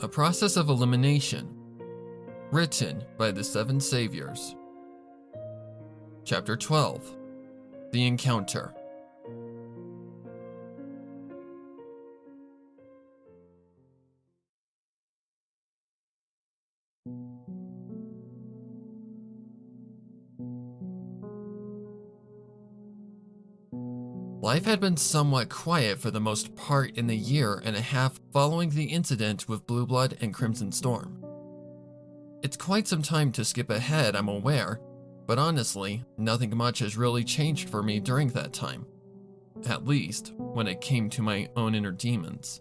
A Process of Elimination, written by the Seven Saviors. Chapter 12, The Encounter. Life had been somewhat quiet for the most part in the year and a half following the incident with Blue Blood and Crimson Storm. It's quite some time to skip ahead, I'm aware, but honestly, nothing much has really changed for me during that time. At least, when it came to my own inner demons.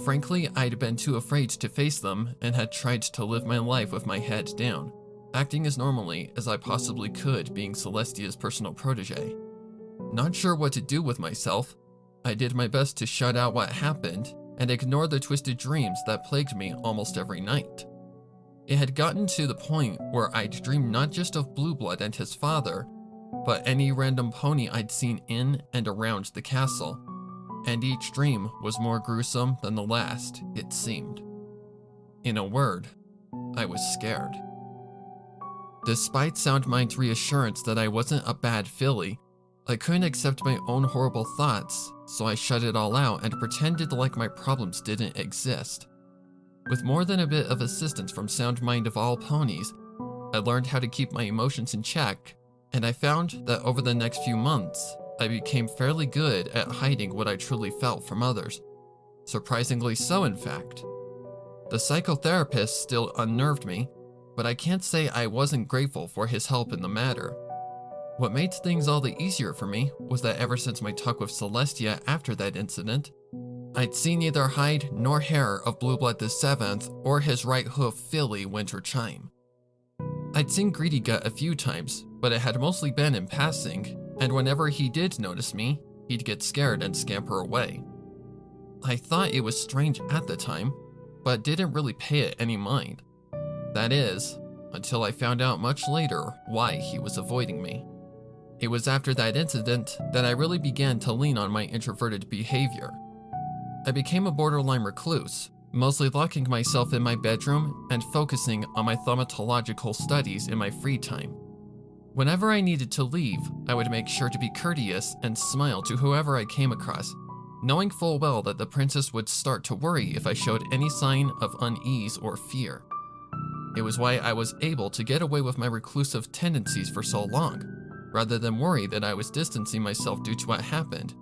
Frankly, I'd been too afraid to face them and had tried to live my life with my head down, acting as normally as I possibly could, being Celestia's personal protege. Not sure what to do with myself, I did my best to shut out what happened and ignore the twisted dreams that plagued me almost every night. It had gotten to the point where I'd dream not just of Blue Blood and his father, but any random pony I'd seen in and around the castle, and each dream was more gruesome than the last, it seemed. In a word, I was scared. Despite Soundmind's reassurance that I wasn't a bad filly, I couldn't accept my own horrible thoughts, so I shut it all out and pretended like my problems didn't exist. With more than a bit of assistance from Soundmind of all ponies, I learned how to keep my emotions in check, and I found that over the next few months, I became fairly good at hiding what I truly felt from others. Surprisingly so, in fact. The psychotherapist still unnerved me, but I can't say I wasn't grateful for his help in the matter. What made things all the easier for me was that ever since my talk with Celestia after that incident, I'd seen neither hide nor hair of Blue Blood the 7th or his right hoof filly Winter Chime. I'd seen Greedy Gut a few times, but it had mostly been in passing, and whenever he did notice me, he'd get scared and scamper away. I thought it was strange at the time, but didn't really pay it any mind. That is, until I found out much later why he was avoiding me. It was after that incident that I really began to lean on my introverted behavior. I became a borderline recluse, mostly locking myself in my bedroom and focusing on my thaumatological studies in my free time. Whenever I needed to leave, I would make sure to be courteous and smile to whoever I came across, knowing full well that the princess would start to worry if I showed any sign of unease or fear. It was why I was able to get away with my reclusive tendencies for so long. Rather than worry that I was distancing myself due to what happened,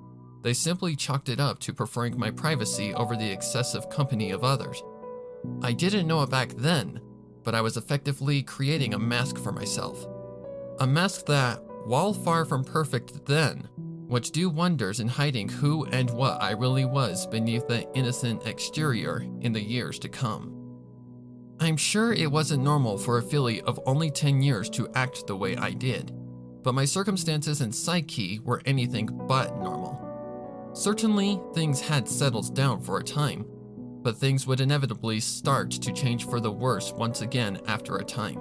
they simply chalked it up to preferring my privacy over the excessive company of others. I didn't know it back then, but I was effectively creating a mask for myself. A mask that, while far from perfect then, would do wonders in hiding who and what I really was beneath that innocent exterior in the years to come. I'm sure it wasn't normal for a filly of only 10 years to act the way I did, but my circumstances and psyche were anything but normal. Certainly, things had settled down for a time, but things would inevitably start to change for the worse once again after a time.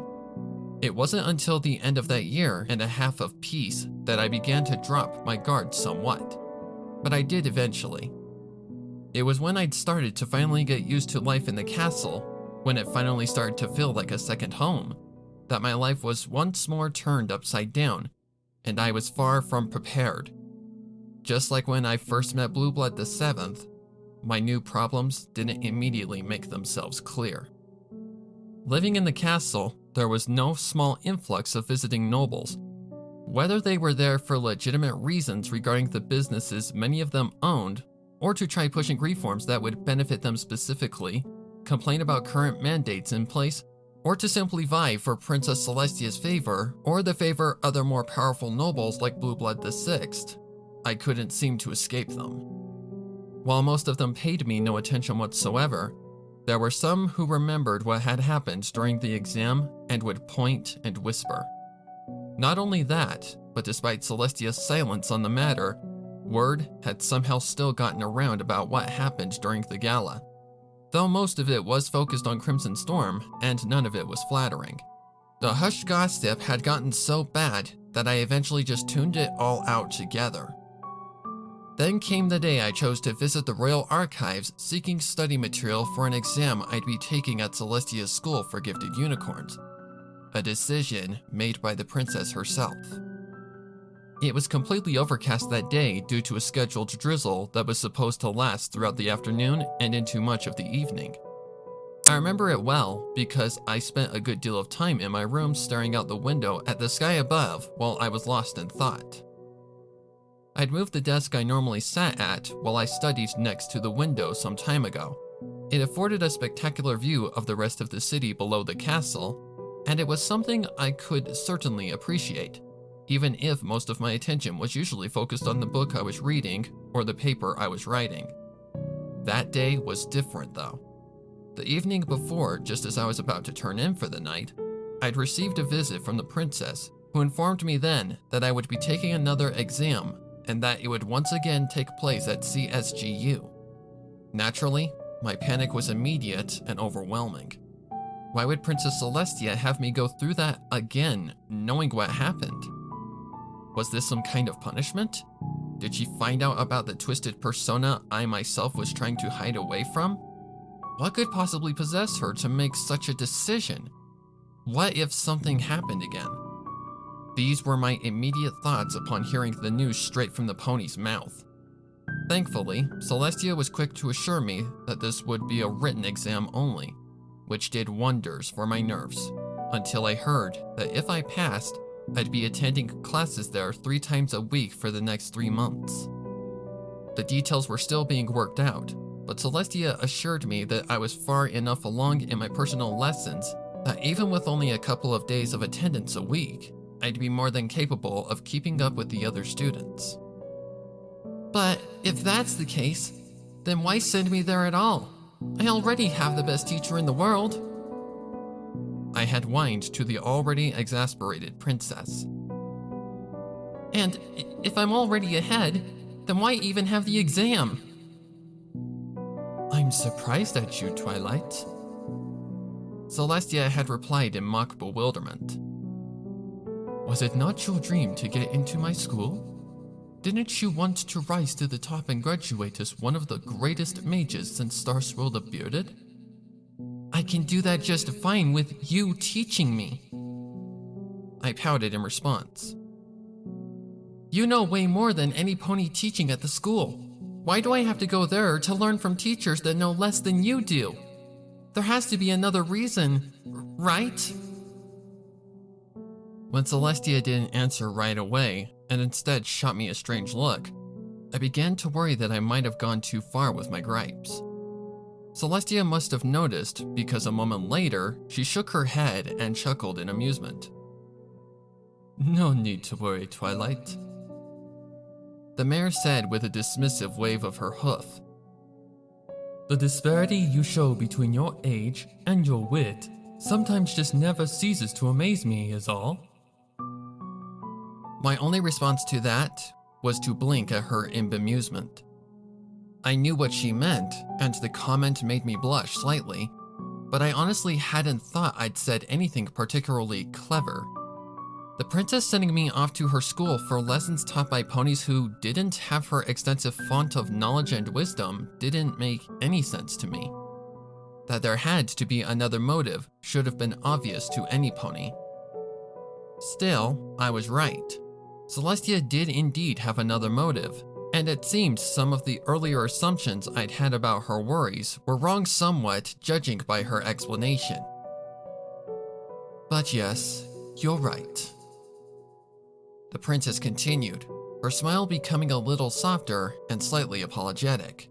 It wasn't until the end of that year and a half of peace that I began to drop my guard somewhat, but I did eventually. It was when I'd started to finally get used to life in the castle, when it finally started to feel like a second home, that my life was once more turned upside down, and I was far from prepared. Just like when I first met Blue Blood the 7th, my new problems didn't immediately make themselves clear. Living in the castle, there was no small influx of visiting nobles. Whether they were there for legitimate reasons regarding the businesses many of them owned, or to try pushing reforms that would benefit them specifically, complain about current mandates in place, or to simply vie for Princess Celestia's favor, or the favor of other more powerful nobles like Blue Blood the 6th, I couldn't seem to escape them. While most of them paid me no attention whatsoever, there were some who remembered what had happened during the exam and would point and whisper. Not only that, but despite Celestia's silence on the matter, word had somehow still gotten around about what happened during the gala. Though most of it was focused on Crimson Storm, and none of it was flattering. The hushed gossip had gotten so bad that I eventually just tuned it all out together. Then came the day I chose to visit the Royal Archives seeking study material for an exam I'd be taking at Celestia's school for gifted unicorns. A decision made by the princess herself. It was completely overcast that day due to a scheduled drizzle that was supposed to last throughout the afternoon and into much of the evening. I remember it well because I spent a good deal of time in my room staring out the window at the sky above while I was lost in thought. I'd moved the desk I normally sat at while I studied next to the window some time ago. It afforded a spectacular view of the rest of the city below the castle, and it was something I could certainly appreciate, even if most of my attention was usually focused on the book I was reading or the paper I was writing. That day was different though. The evening before, just as I was about to turn in for the night, I'd received a visit from the princess, who informed me then that I would be taking another exam and that it would once again take place at CSGU. Naturally, my panic was immediate and overwhelming. Why would Princess Celestia have me go through that again, knowing what happened? Was this some kind of punishment? Did she find out about the twisted persona I myself was trying to hide away from? What could possibly possess her to make such a decision? What if something happened again? These were my immediate thoughts upon hearing the news straight from the pony's mouth. Thankfully, Celestia was quick to assure me that this would be a written exam only, which did wonders for my nerves, until I heard that if I passed, I'd be attending classes there 3 times a week for the next 3 months. The details were still being worked out, but Celestia assured me that I was far enough along in my personal lessons that even with only a couple of days of attendance a week, I'd be more than capable of keeping up with the other students. But if that's the case, then why send me there at all? I already have the best teacher in the world. I had whined to the already exasperated princess. And if I'm already ahead, then why even have the exam? I'm surprised at you, Twilight. Celestia had replied in mock bewilderment. Was it not your dream to get into my school? Didn't you want to rise to the top and graduate as one of the greatest mages since Starswirl the Bearded? I can do that just fine with you teaching me. I pouted in response. You know way more than any pony teaching at the school. Why do I have to go there to learn from teachers that know less than you do? There has to be another reason, right? When Celestia didn't answer right away, and instead shot me a strange look, I began to worry that I might have gone too far with my gripes. Celestia must have noticed, because a moment later, she shook her head and chuckled in amusement. No need to worry, Twilight. The mare said with a dismissive wave of her hoof. The disparity you show between your age and your wit sometimes just never ceases to amaze me, is all. My only response to that was to blink at her in bemusement. I knew what she meant, and the comment made me blush slightly, but I honestly hadn't thought I'd said anything particularly clever. The princess sending me off to her school for lessons taught by ponies who didn't have her extensive font of knowledge and wisdom didn't make any sense to me. That there had to be another motive should have been obvious to any pony. Still, I was right. Celestia did indeed have another motive, and it seemed some of the earlier assumptions I'd had about her worries were wrong somewhat judging by her explanation. But yes, you're right. The princess continued, her smile becoming a little softer and slightly apologetic.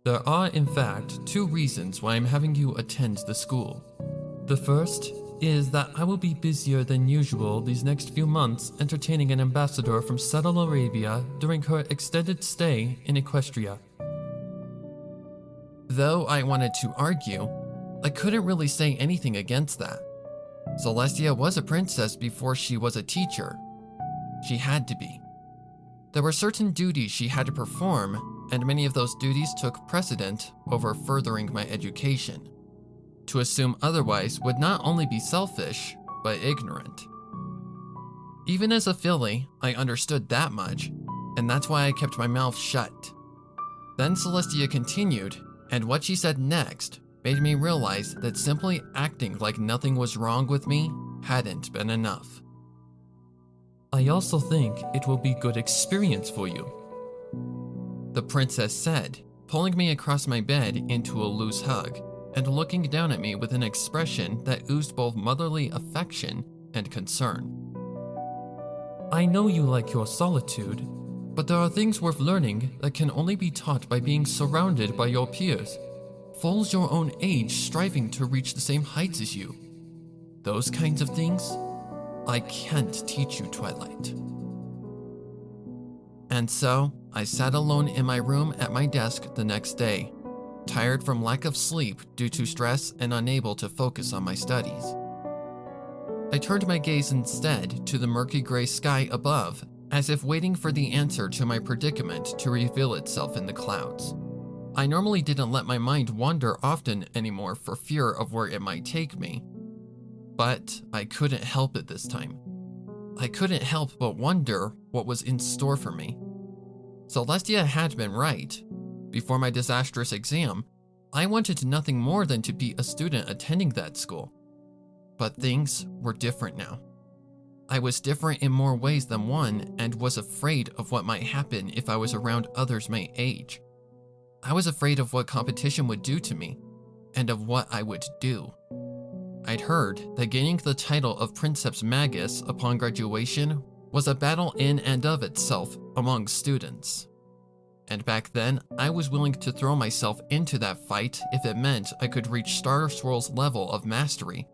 There are, in fact, 2 reasons why I'm having you attend the school. The first is that I will be busier than usual these next few months entertaining an ambassador from Saddle Arabia during her extended stay in Equestria. Though I wanted to argue, I couldn't really say anything against that. Celestia was a princess before she was a teacher. She had to be. There were certain duties she had to perform, and many of those duties took precedent over furthering my education. To assume otherwise would not only be selfish, but ignorant. Even as a filly, I understood that much, and that's why I kept my mouth shut. Then Celestia continued, and what she said next made me realize that simply acting like nothing was wrong with me hadn't been enough. I also think it will be good experience for you, the princess said, pulling me across my bed into a loose hug and looking down at me with an expression that oozed both motherly affection and concern. I know you like your solitude, but there are things worth learning that can only be taught by being surrounded by your peers, fools your own age striving to reach the same heights as you. Those kinds of things, I can't teach you, Twilight. And so, I sat alone in my room at my desk the next day, tired from lack of sleep due to stress and unable to focus on my studies. I turned my gaze instead to the murky gray sky above, as if waiting for the answer to my predicament to reveal itself in the clouds. I normally didn't let my mind wander often anymore for fear of where it might take me, but I couldn't help it this time. I couldn't help but wonder what was in store for me. Celestia had been right. Before my disastrous exam, I wanted nothing more than to be a student attending that school. But things were different now. I was different in more ways than one and was afraid of what might happen if I was around others my age. I was afraid of what competition would do to me, and of what I would do. I'd heard that gaining the title of Princeps Magus upon graduation was a battle in and of itself among students. And back then, I was willing to throw myself into that fight if it meant I could reach Star Swirl's level of mastery.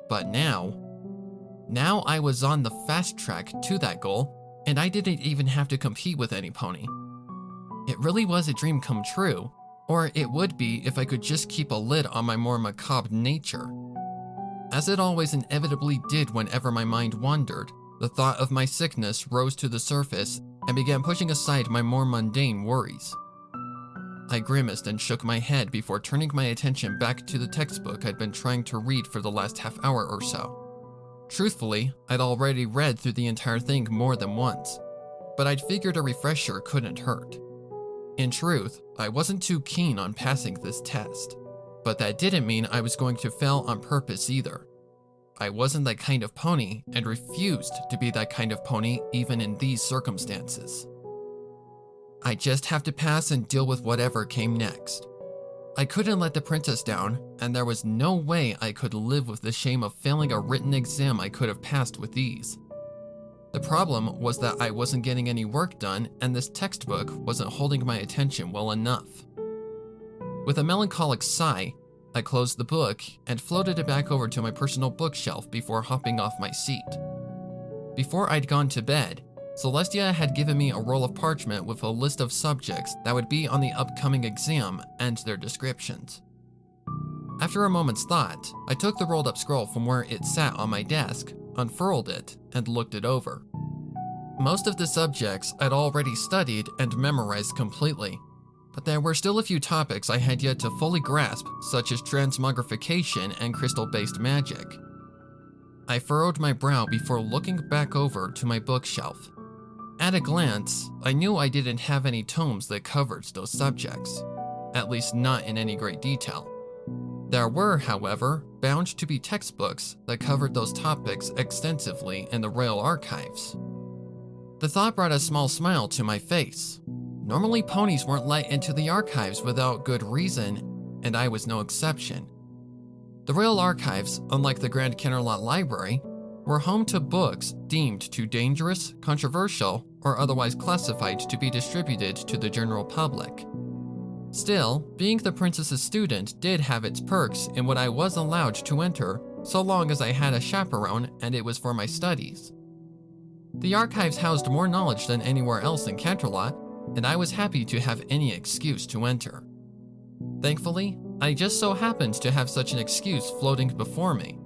But now I was on the fast track to that goal, and I didn't even have to compete with any pony. It really was a dream come true, or it would be if I could just keep a lid on my more macabre nature. As it always inevitably did whenever my mind wandered, the thought of my sickness rose to the surface and began pushing aside my more mundane worries. I grimaced and shook my head before turning my attention back to the textbook I'd been trying to read for the last half hour or so. Truthfully, I'd already read through the entire thing more than once, but I'd figured a refresher couldn't hurt. In truth, I wasn't too keen on passing this test, but that didn't mean I was going to fail on purpose either. I wasn't that kind of pony and refused to be that kind of pony even in these circumstances. I just have to pass and deal with whatever came next. I couldn't let the princess down, and there was no way I could live with the shame of failing a written exam I could have passed with ease. The problem was that I wasn't getting any work done, and this textbook wasn't holding my attention well enough. With a melancholic sigh, I closed the book and floated it back over to my personal bookshelf before hopping off my seat. Before I'd gone to bed, Celestia had given me a roll of parchment with a list of subjects that would be on the upcoming exam and their descriptions. After a moment's thought, I took the rolled up scroll from where it sat on my desk, unfurled it, and looked it over. Most of the subjects I'd already studied and memorized completely, but there were still a few topics I had yet to fully grasp, such as transmogrification and crystal-based magic. I furrowed my brow before looking back over to my bookshelf. At a glance, I knew I didn't have any tomes that covered those subjects, at least not in any great detail. There were, however, bound to be textbooks that covered those topics extensively in the Royal Archives. The thought brought a small smile to my face. Normally, ponies weren't let into the archives without good reason, and I was no exception. The Royal Archives, unlike the Grand Kennerlot Library, were home to books deemed too dangerous, controversial, or otherwise classified to be distributed to the general public. Still, being the princess's student did have its perks in what I was allowed to enter, so long as I had a chaperone and it was for my studies. The archives housed more knowledge than anywhere else in Canterlot, and I was happy to have any excuse to enter. Thankfully, I just so happened to have such an excuse floating before me.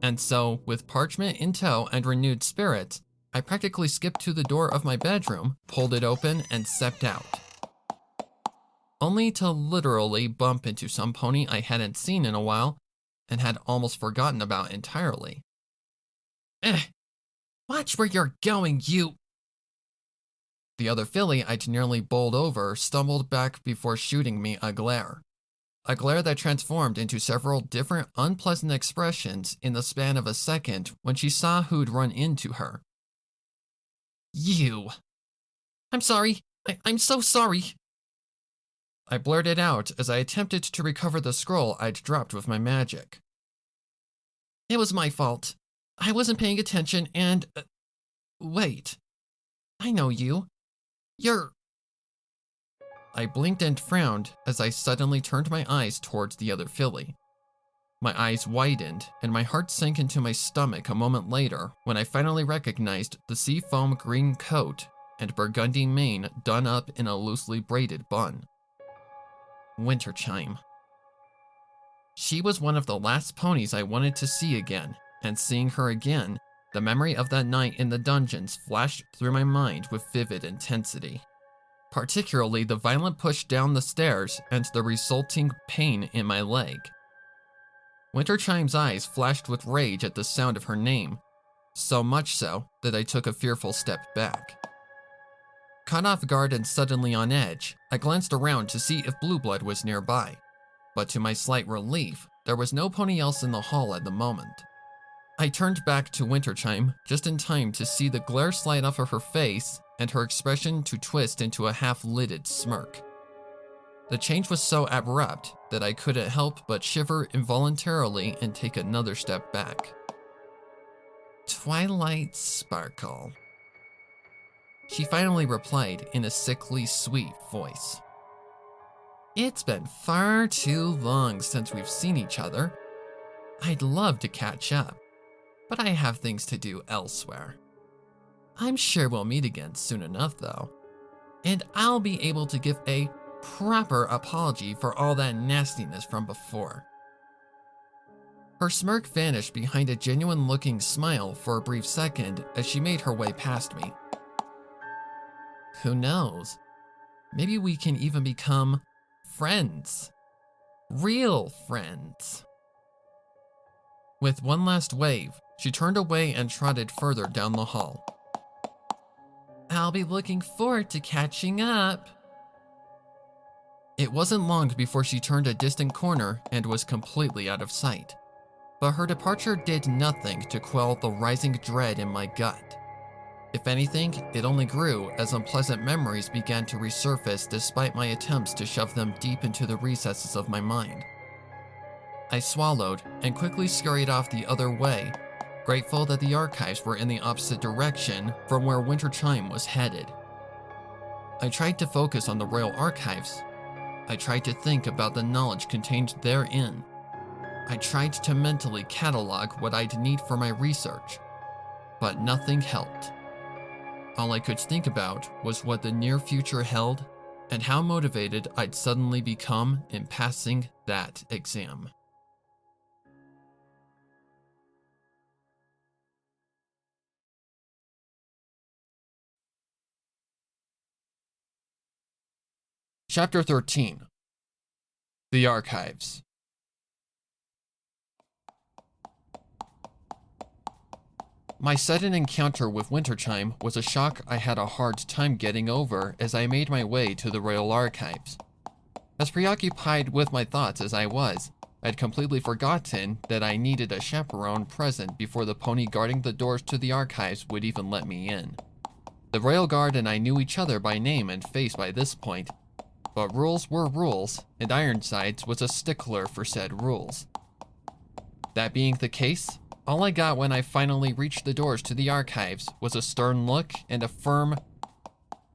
And so, with parchment in tow and renewed spirits, I practically skipped to the door of my bedroom, pulled it open, and stepped out. Only to literally bump into some pony I hadn't seen in a while and had almost forgotten about entirely. Watch where you're going, you... The other filly I'd nearly bowled over stumbled back before shooting me a glare. A glare that transformed into several different unpleasant expressions in the span of a second when she saw who'd run into her. You. I'm sorry. I'm so sorry. I blurted out as I attempted to recover the scroll I'd dropped with my magic. It was my fault. I wasn't paying attention and... wait. I know you. You're... I blinked and frowned as I suddenly turned my eyes towards the other filly. My eyes widened and my heart sank into my stomach a moment later when I finally recognized the seafoam green coat and burgundy mane done up in a loosely braided bun. Winterchime. She was one of the last ponies I wanted to see again, and seeing her again, the memory of that night in the dungeons flashed through my mind with vivid intensity. Particularly the violent push down the stairs and the resulting pain in my leg. Winterchime's eyes flashed with rage at the sound of her name, so much so that I took a fearful step back. Caught off guard and suddenly on edge, I glanced around to see if Blueblood was nearby, but to my slight relief, there was no pony else in the hall at the moment. I turned back to Winterchime just in time to see the glare slide off of her face and her expression to twist into a half-lidded smirk. The change was so abrupt that I couldn't help but shiver involuntarily and take another step back. Twilight Sparkle. She finally replied in a sickly sweet voice. It's been far too long since we've seen each other. I'd love to catch up, but I have things to do elsewhere. I'm sure we'll meet again soon enough though, and I'll be able to give a proper apology for all that nastiness from before. Her smirk vanished behind a genuine-looking smile for a brief second as she made her way past me. Who knows? Maybe we can even become friends. Real friends. With one last wave, she turned away and trotted further down the hall. I'll be looking forward to catching up. It wasn't long before she turned a distant corner and was completely out of sight. But her departure did nothing to quell the rising dread in my gut. If anything, it only grew as unpleasant memories began to resurface despite my attempts to shove them deep into the recesses of my mind. I swallowed and quickly scurried off the other way, grateful that the archives were in the opposite direction from where Winterchime was headed. I tried to focus on the Royal Archives. I tried to think about the knowledge contained therein. I tried to mentally catalog what I'd need for my research, but nothing helped. All I could think about was what the near future held and how motivated I'd suddenly become in passing that exam. Chapter 13. The Archives. My sudden encounter with Winterchime was a shock I had a hard time getting over as I made my way to the Royal Archives. As preoccupied with my thoughts as I was, I'd completely forgotten that I needed a chaperone present before the pony guarding the doors to the archives would even let me in. The Royal Guard and I knew each other by name and face by this point, but rules were rules, and Ironsides was a stickler for said rules. That being the case, all I got when I finally reached the doors to the archives was a stern look and a firm,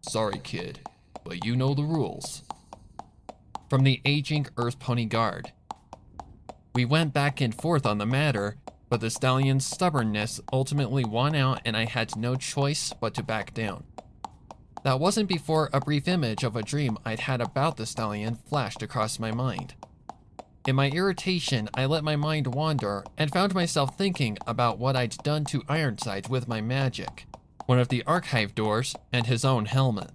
"Sorry kid, but you know the rules," from the aging Earth Pony Guard. We went back and forth on the matter, but the stallion's stubbornness ultimately won out and I had no choice but to back down. That wasn't before a brief image of a dream I'd had about the stallion flashed across my mind. In my irritation, I let my mind wander and found myself thinking about what I'd done to Ironsides with my magic, one of the archive doors, and his own helmet.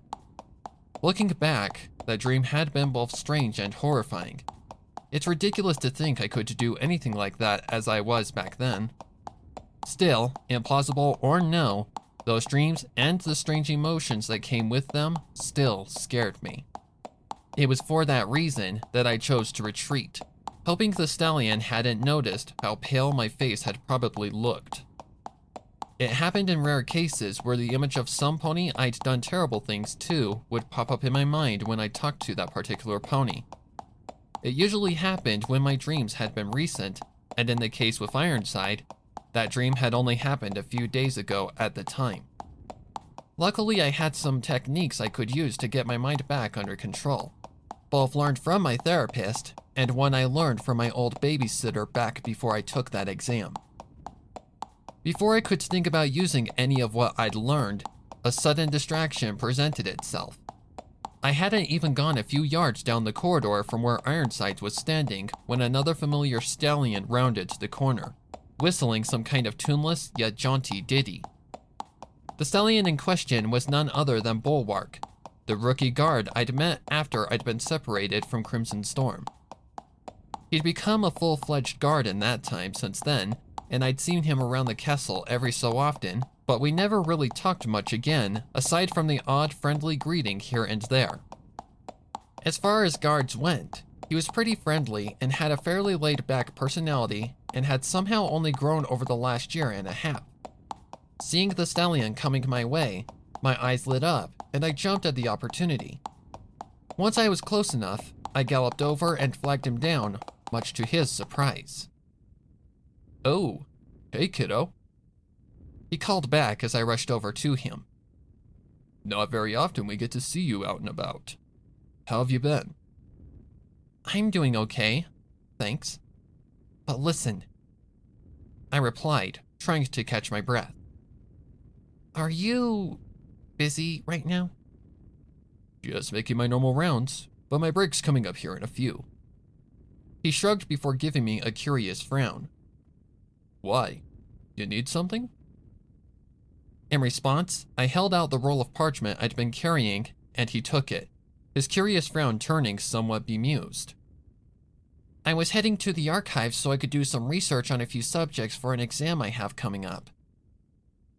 Looking back, that dream had been both strange and horrifying. It's ridiculous to think I could do anything like that as I was back then. Still, implausible or no, Those dreams and the strange emotions that came with them still scared me. It was for that reason that I chose to retreat, hoping the stallion hadn't noticed how pale my face had probably looked. It happened in rare cases where the image of some pony I'd done terrible things to would pop up in my mind when I talked to that particular pony. It usually happened when my dreams had been recent, and in the case with Ironside, that dream had only happened a few days ago at the time. Luckily, I had some techniques I could use to get my mind back under control, both learned from my therapist and one I learned from my old babysitter back before I took that exam. Before I could think about using any of what I'd learned, a sudden distraction presented itself. I hadn't even gone a few yards down the corridor from where Ironside was standing when another familiar stallion rounded the corner, whistling some kind of tuneless yet jaunty ditty. The stallion in question was none other than Bulwark, the rookie guard I'd met after I'd been separated from Crimson Storm. He'd become a full-fledged guard in that time since then, and I'd seen him around the castle every so often, but we never really talked much again, aside from the odd friendly greeting here and there. As far as guards went, he was pretty friendly and had a fairly laid-back personality and had somehow only grown over the last year and a half. Seeing the stallion coming my way, my eyes lit up and I jumped at the opportunity. Once I was close enough, I galloped over and flagged him down, much to his surprise. "Oh, hey kiddo," he called back as I rushed over to him. "Not very often we get to see you out and about. How have you been?" "I'm doing okay, thanks. But listen," I replied, trying to catch my breath. "Are you busy right now?" "Just making my normal rounds, but my break's coming up here in a few." He shrugged before giving me a curious frown. "Why? You need something?" In response, I held out the roll of parchment I'd been carrying, and he took it, his curious frown turning somewhat bemused. "I was heading to the archives so I could do some research on a few subjects for an exam I have coming up,"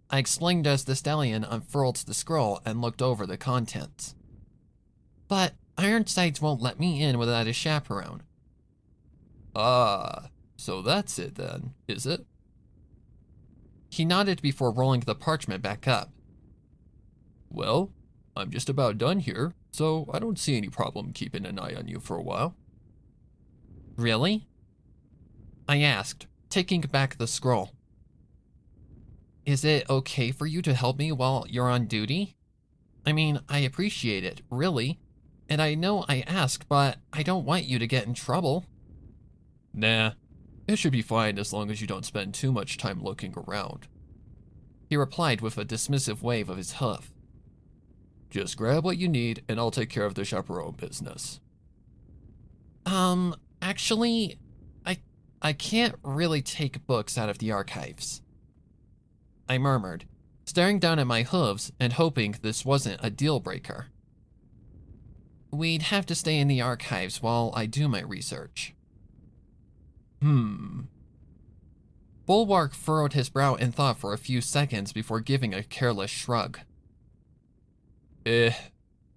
I explained as the stallion unfurled the scroll and looked over the contents. "But Ironsides won't let me in without a chaperone." "Ah, so that's it then, is it?" He nodded before rolling the parchment back up. "Well, I'm just about done here, so I don't see any problem keeping an eye on you for a while." "Really?" I asked, taking back the scroll. "Is it okay for you to help me while you're on duty? I mean, I appreciate it, really, and I know I ask, but I don't want you to get in trouble." "Nah, it should be fine as long as you don't spend too much time looking around," he replied with a dismissive wave of his hoof. "Just grab what you need and I'll take care of the chaperone business." Actually, I can't really take books out of the archives," I murmured, staring down at my hooves and hoping this wasn't a deal breaker. "We'd have to stay in the archives while I do my research." Bulwark furrowed his brow in thought for a few seconds before giving a careless shrug.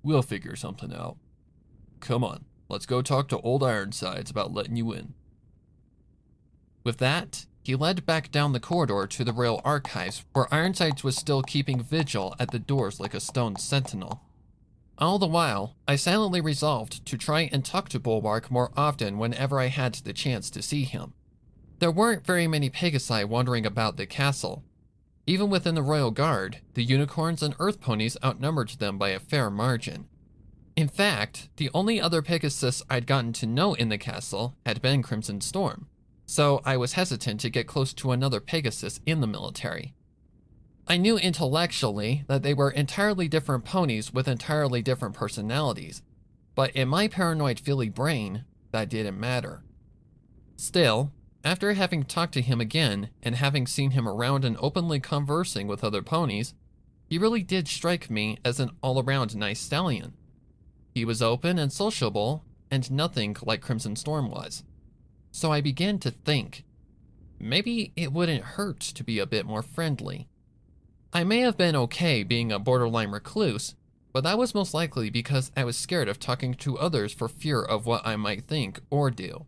We'll figure something out. Come on, let's go talk to old Ironsides about letting you in." With that, he led back down the corridor to the Royal Archives, where Ironsides was still keeping vigil at the doors like a stone sentinel. All the while, I silently resolved to try and talk to Bulwark more often whenever I had the chance to see him. There weren't very many Pegasi wandering about the castle. Even within the Royal Guard, the unicorns and earth ponies outnumbered them by a fair margin. In fact, the only other Pegasus I'd gotten to know in the castle had been Crimson Storm, so I was hesitant to get close to another Pegasus in the military. I knew intellectually that they were entirely different ponies with entirely different personalities, but in my paranoid Philly brain, that didn't matter. Still, after having talked to him again and having seen him around and openly conversing with other ponies, he really did strike me as an all-around nice stallion. He was open and sociable, and nothing like Crimson Storm was. So I began to think, maybe it wouldn't hurt to be a bit more friendly. I may have been okay being a borderline recluse, but that was most likely because I was scared of talking to others for fear of what I might think or do.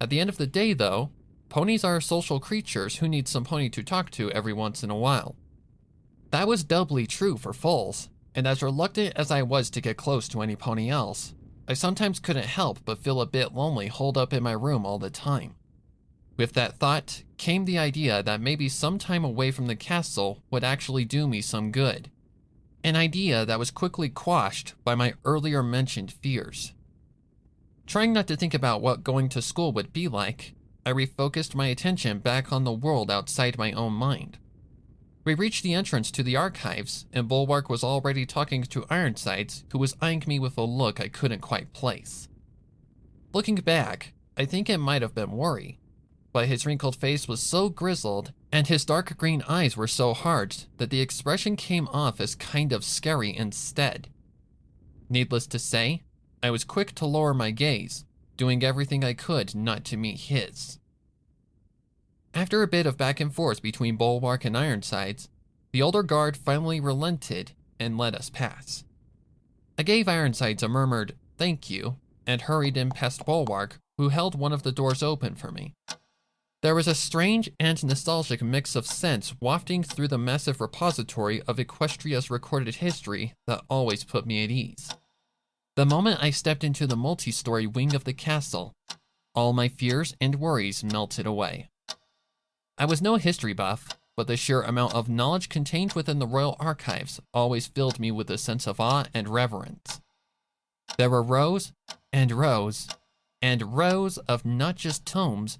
At the end of the day, though, ponies are social creatures who need some pony to talk to every once in a while. That was doubly true for foals, and as reluctant as I was to get close to any pony else, I sometimes couldn't help but feel a bit lonely holed up in my room all the time. With that thought came the idea that maybe some time away from the castle would actually do me some good. An idea that was quickly quashed by my earlier mentioned fears. Trying not to think about what going to school would be like, I refocused my attention back on the world outside my own mind. We reached the entrance to the archives, and Bulwark was already talking to Ironsides, who was eyeing me with a look I couldn't quite place. Looking back, I think it might have been worry, but his wrinkled face was so grizzled, and his dark green eyes were so hard that the expression came off as kind of scary instead. Needless to say, I was quick to lower my gaze, doing everything I could not to meet his. After a bit of back and forth between Bulwark and Ironsides, the older guard finally relented and let us pass. I gave Ironsides a murmured "thank you" and hurried in past Bulwark, who held one of the doors open for me. There was a strange and nostalgic mix of scents wafting through the massive repository of Equestria's recorded history that always put me at ease. The moment I stepped into the multi-story wing of the castle, all my fears and worries melted away. I was no history buff, but the sheer amount of knowledge contained within the Royal Archives always filled me with a sense of awe and reverence. There were rows and rows and rows of not just tomes,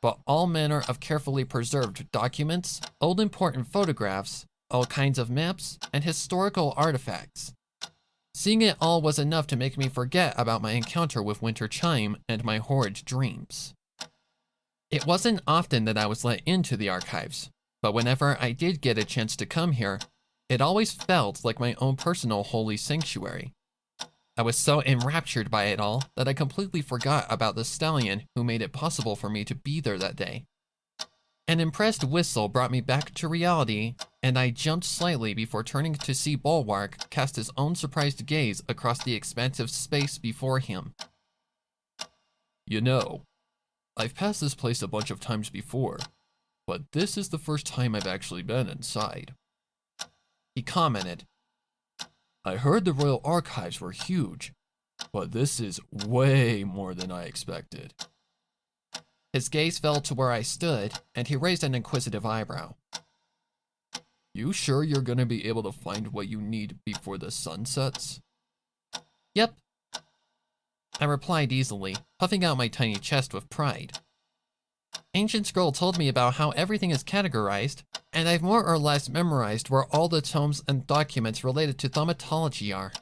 but all manner of carefully preserved documents, old important photographs, all kinds of maps, and historical artifacts. Seeing it all was enough to make me forget about my encounter with Winter Chime and my horrid dreams. It wasn't often that I was let into the archives, but whenever I did get a chance to come here, it always felt like my own personal holy sanctuary. I was so enraptured by it all that I completely forgot about the stallion who made it possible for me to be there that day. An impressed whistle brought me back to reality, and I jumped slightly before turning to see Bulwark cast his own surprised gaze across the expansive space before him. "You know, I've passed this place a bunch of times before, but this is the first time I've actually been inside," he commented. "I heard the Royal Archives were huge, but this is way more than I expected." His gaze fell to where I stood, and he raised an inquisitive eyebrow. "You sure you're gonna be able to find what you need before the sun sets?" "Yep," I replied easily, puffing out my tiny chest with pride. "Ancient Scroll told me about how everything is categorized, and I've more or less memorized where all the tomes and documents related to thaumatology are."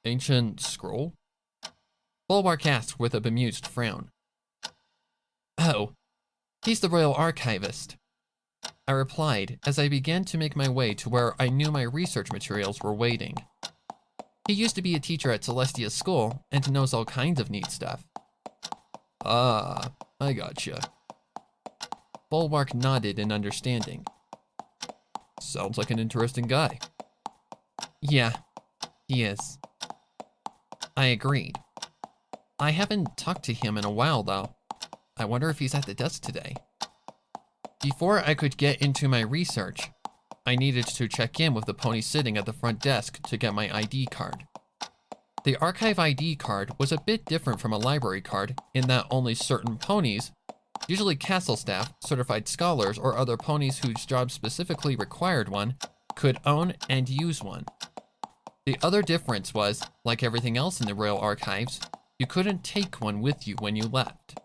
"Ancient Scroll?" Bulwark asked with a bemused frown. "Oh, he's the Royal Archivist," I replied as I began to make my way to where I knew my research materials were waiting. He used to be a teacher at Celestia's school and knows all kinds of neat stuff. "Ah, I gotcha." Bulwark nodded in understanding. "Sounds like an interesting guy." "Yeah, he is." I agreed. I haven't talked to him in a while, though. I wonder if he's at the desk today. Before I could get into my research, I needed to check in with the pony sitting at the front desk to get my ID card. The archive ID card was a bit different from a library card in that only certain ponies, usually castle staff, certified scholars, or other ponies whose job specifically required one, could own and use one. The other difference was, like everything else in the Royal Archives, you couldn't take one with you when you left.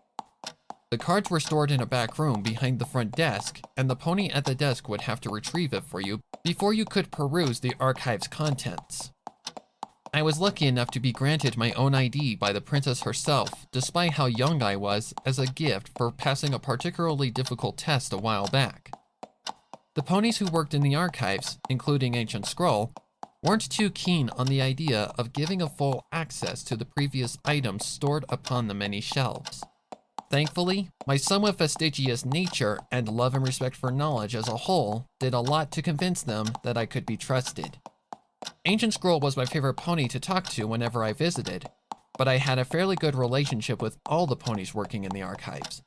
The cards were stored in a back room behind the front desk, and the pony at the desk would have to retrieve it for you before you could peruse the archive's contents. I was lucky enough to be granted my own ID by the princess herself, despite how young I was, as a gift for passing a particularly difficult test a while back. The ponies who worked in the archives, including Ancient Scroll, weren't too keen on the idea of giving a full access to the previous items stored upon the many shelves. Thankfully, my somewhat fastidious nature and love and respect for knowledge as a whole did a lot to convince them that I could be trusted. Ancient Scroll was my favorite pony to talk to whenever I visited, but I had a fairly good relationship with all the ponies working in the archives.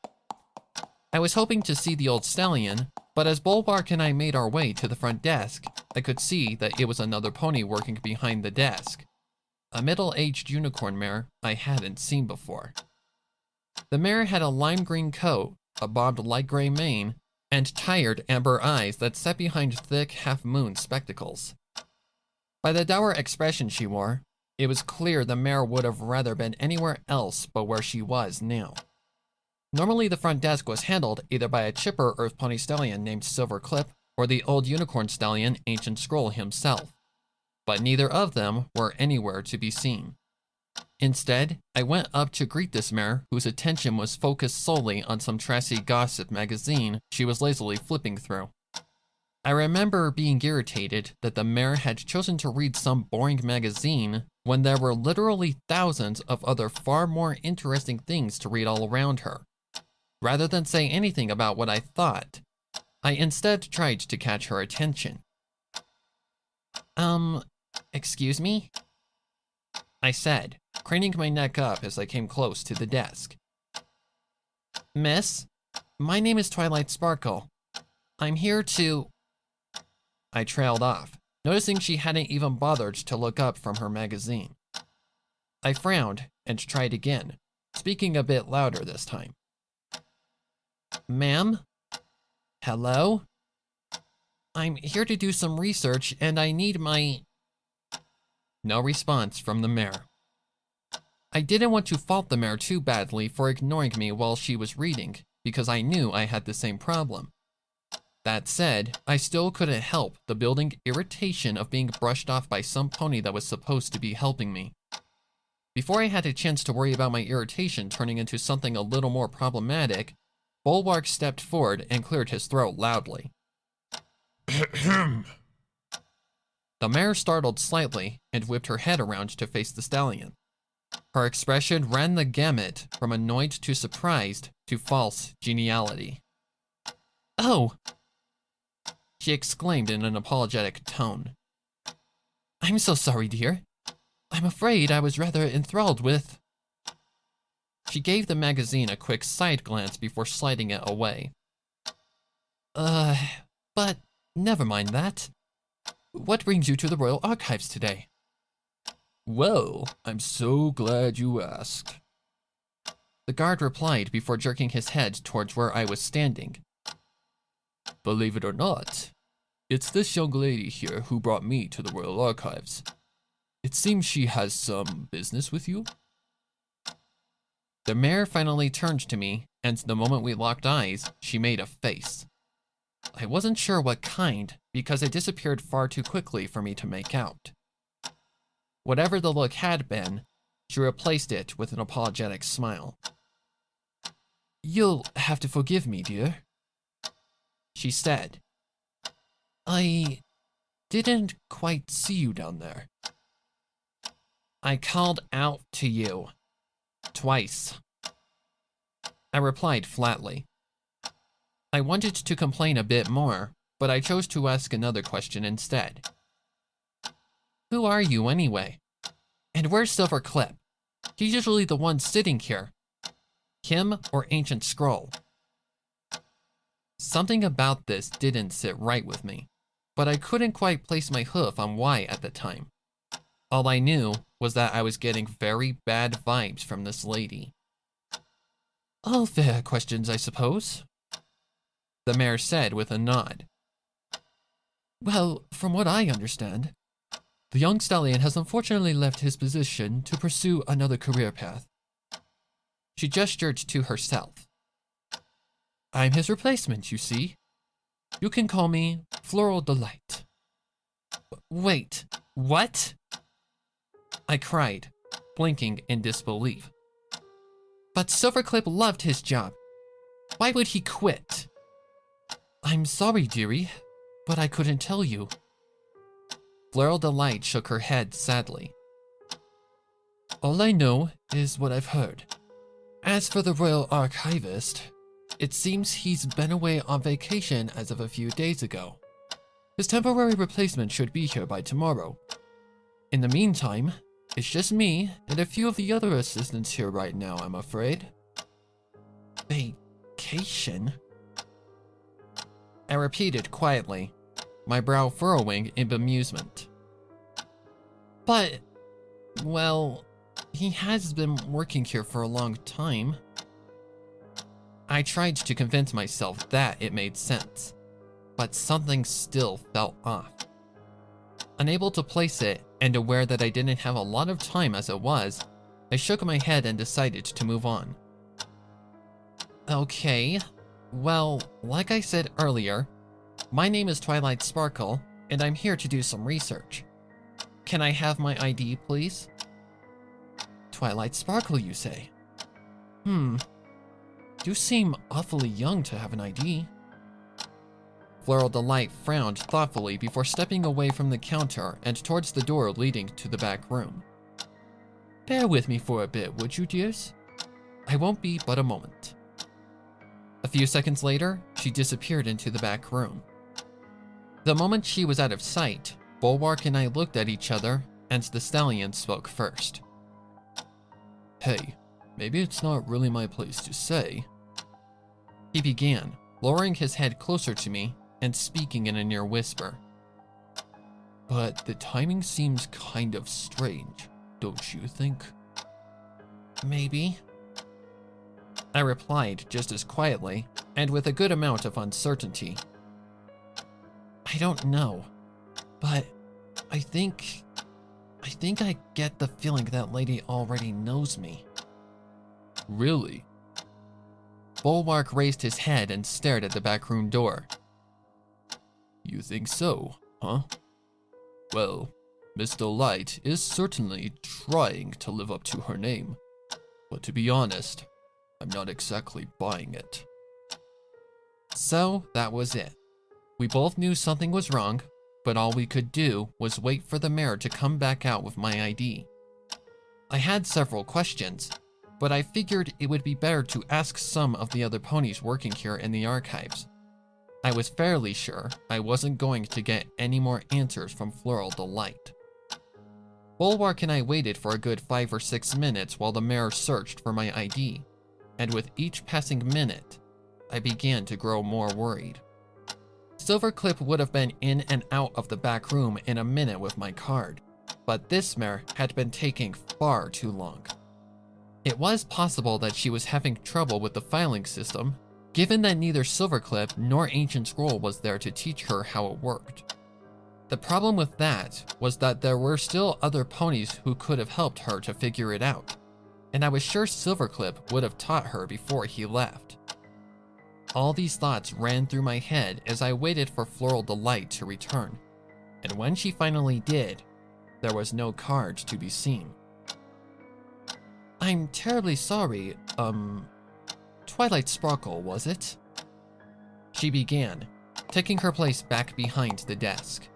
I was hoping to see the old stallion, but as Bulwark and I made our way to the front desk, I could see that it was another pony working behind the desk. A middle-aged unicorn mare I hadn't seen before. The mare had a lime green coat, a bobbed light gray mane, and tired amber eyes that sat behind thick half-moon spectacles. By the dour expression she wore, it was clear the mare would have rather been anywhere else but where she was now. Normally the front desk was handled either by a chipper earth pony stallion named Silverclip or the old unicorn stallion Ancient Scroll himself, but neither of them were anywhere to be seen. Instead, I went up to greet this mare whose attention was focused solely on some trashy gossip magazine she was lazily flipping through. I remember being irritated that the mare had chosen to read some boring magazine when there were literally thousands of other far more interesting things to read all around her. Rather than say anything about what I thought, I instead tried to catch her attention. Excuse me? I said, craning my neck up as I came close to the desk. Miss, my name is Twilight Sparkle. I'm here to... I trailed off, noticing she hadn't even bothered to look up from her magazine. I frowned and tried again, speaking a bit louder this time. Ma'am? Hello? I'm here to do some research and I need my... No response from the mare. I didn't want to fault the mare too badly for ignoring me while she was reading, because I knew I had the same problem. That said, I still couldn't help the building irritation of being brushed off by some pony that was supposed to be helping me. Before I had a chance to worry about my irritation turning into something a little more problematic, Bulwark stepped forward and cleared his throat loudly. The mare startled slightly and whipped her head around to face the stallion. Her expression ran the gamut from annoyed to surprised to false geniality. Oh! She exclaimed in an apologetic tone. I'm so sorry, dear. I'm afraid I was rather enthralled with... She gave the magazine a quick side glance before sliding it away. But never mind that. What brings you to the Royal Archives today? Well, I'm so glad you asked. The guard replied before jerking his head towards where I was standing. Believe it or not, it's this young lady here who brought me to the Royal Archives. It seems she has some business with you. The mare finally turned to me, and the moment we locked eyes, she made a face. I wasn't sure what kind, because it disappeared far too quickly for me to make out. Whatever the look had been, she replaced it with an apologetic smile. You'll have to forgive me, dear, she said. I didn't quite see you down there. I called out to you. Twice. I replied flatly. I wanted to complain a bit more, but I chose to ask another question instead. Who are you anyway? And where's Silverclip? He's usually the one sitting here. Him or Ancient Scroll? Something about this didn't sit right with me, but I couldn't quite place my hoof on why at the time. All I knew was that I was getting very bad vibes from this lady. All fair questions, I suppose, the mayor said with a nod. Well, from what I understand, the young stallion has unfortunately left his position to pursue another career path. She gestured to herself. I'm his replacement, you see. You can call me Floral Delight. Wait, what? I cried, blinking in disbelief. But Silverclip loved his job. Why would he quit? I'm sorry, dearie, but I couldn't tell you. Floral Delight shook her head sadly. All I know is what I've heard, As for the Royal Archivist, it seems he's been away on vacation as of a few days ago. His temporary replacement should be here by tomorrow. In the meantime, it's just me and a few of the other assistants here right now, I'm afraid. Vacation? I repeated quietly, my brow furrowing in bemusement. But, well, he has been working here for a long time. I tried to convince myself that it made sense, but something still felt off. Unable to place it, and aware that I didn't have a lot of time as it was, I shook my head and decided to move on. Okay, well, like I said earlier, my name is Twilight Sparkle, and I'm here to do some research. Can I have my ID, please? Twilight Sparkle, you say? You seem awfully young to have an ID. Floral Delight frowned thoughtfully before stepping away from the counter and towards the door leading to the back room. Bear with me for a bit, would you, dears? I won't be but a moment. A few seconds later, she disappeared into the back room. The moment she was out of sight, Bulwark and I looked at each other, and the stallion spoke first. Hey, maybe it's not really my place to say. He began, lowering his head closer to me and speaking in a near whisper. But the timing seems kind of strange, don't you think? Maybe. I replied just as quietly, and with a good amount of uncertainty. I don't know, but I think I get the feeling that lady already knows me. Really? Bulwark raised his head and stared at the backroom door. You think so, huh? Well, Miss Delight is certainly trying to live up to her name, but to be honest, I'm not exactly buying it. So that was it. We both knew something was wrong, but all we could do was wait for the mayor to come back out with my ID. I had several questions, but I figured it would be better to ask some of the other ponies working here in the archives. I was fairly sure I wasn't going to get any more answers from Floral Delight. Bulwark and I waited for a good 5 or 6 minutes while the mayor searched for my ID, and with each passing minute, I began to grow more worried. Silverclip would have been in and out of the back room in a minute with my card, but this mare had been taking far too long. It was possible that she was having trouble with the filing system, given that neither Silverclip nor Ancient Scroll was there to teach her how it worked. The problem with that was that there were still other ponies who could have helped her to figure it out, and I was sure Silverclip would have taught her before he left. All these thoughts ran through my head as I waited for Floral Delight to return, and when she finally did, there was no card to be seen. I'm terribly sorry, Twilight Sparkle, was it? She began, taking her place back behind the desk.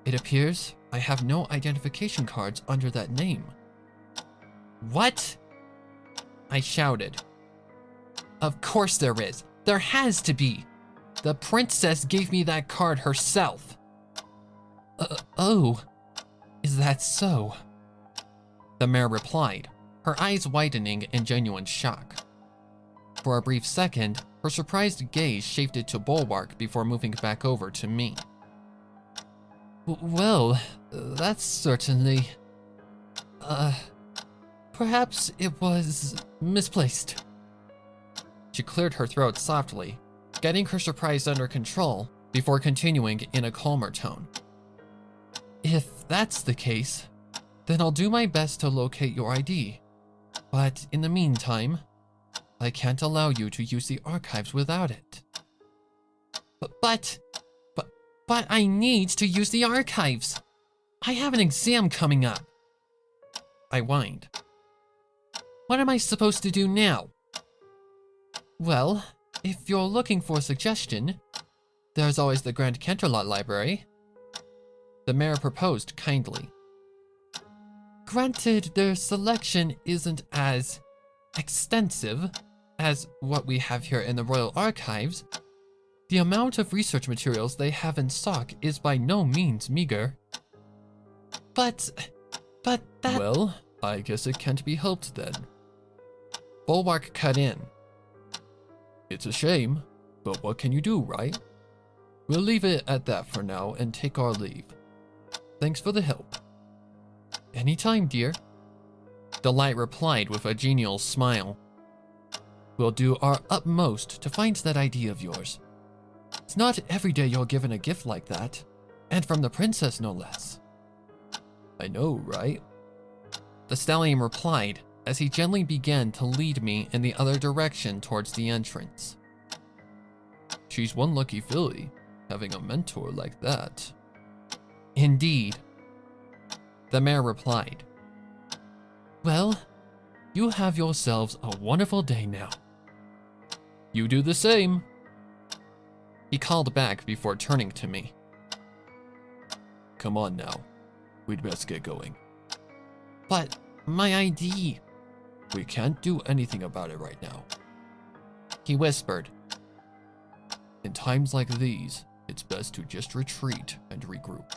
It appears I have no identification cards under that name. What? I shouted. Of course there is. There has to be. The princess gave me that card herself. Oh, is that so? The mayor replied, her eyes widening in genuine shock. For a brief second, her surprised gaze shifted to Bulwark before moving back over to me. Well, that's certainly... perhaps it was misplaced. She cleared her throat softly, getting her surprise under control before continuing in a calmer tone. If that's the case, then I'll do my best to locate your ID. But in the meantime, I can't allow you to use the archives without it. But I need to use the archives. I have an exam coming up. I whined. What am I supposed to do now? Well, if you're looking for a suggestion, there's always the Grand Canterlot Library. The mayor proposed kindly. Granted, their selection isn't as extensive as what we have here in the Royal Archives, the amount of research materials they have in stock is by no means meager. But that— Well, I guess it can't be helped then. Bulwark cut in. It's a shame, but what can you do, right? We'll leave it at that for now and take our leave. Thanks for the help. Anytime, dear. Delight replied with a genial smile. We'll do our utmost to find that idea of yours. It's not every day you're given a gift like that, and from the princess no less. I know, right? The stallion replied as he gently began to lead me in the other direction towards the entrance. She's one lucky filly, having a mentor like that. Indeed. The mare replied. Well, you have yourselves a wonderful day now. You do the same. He called back before turning to me. Come on now. We'd best get going. But my ID. We can't do anything about it right now. He whispered. In times like these, it's best to just retreat and regroup.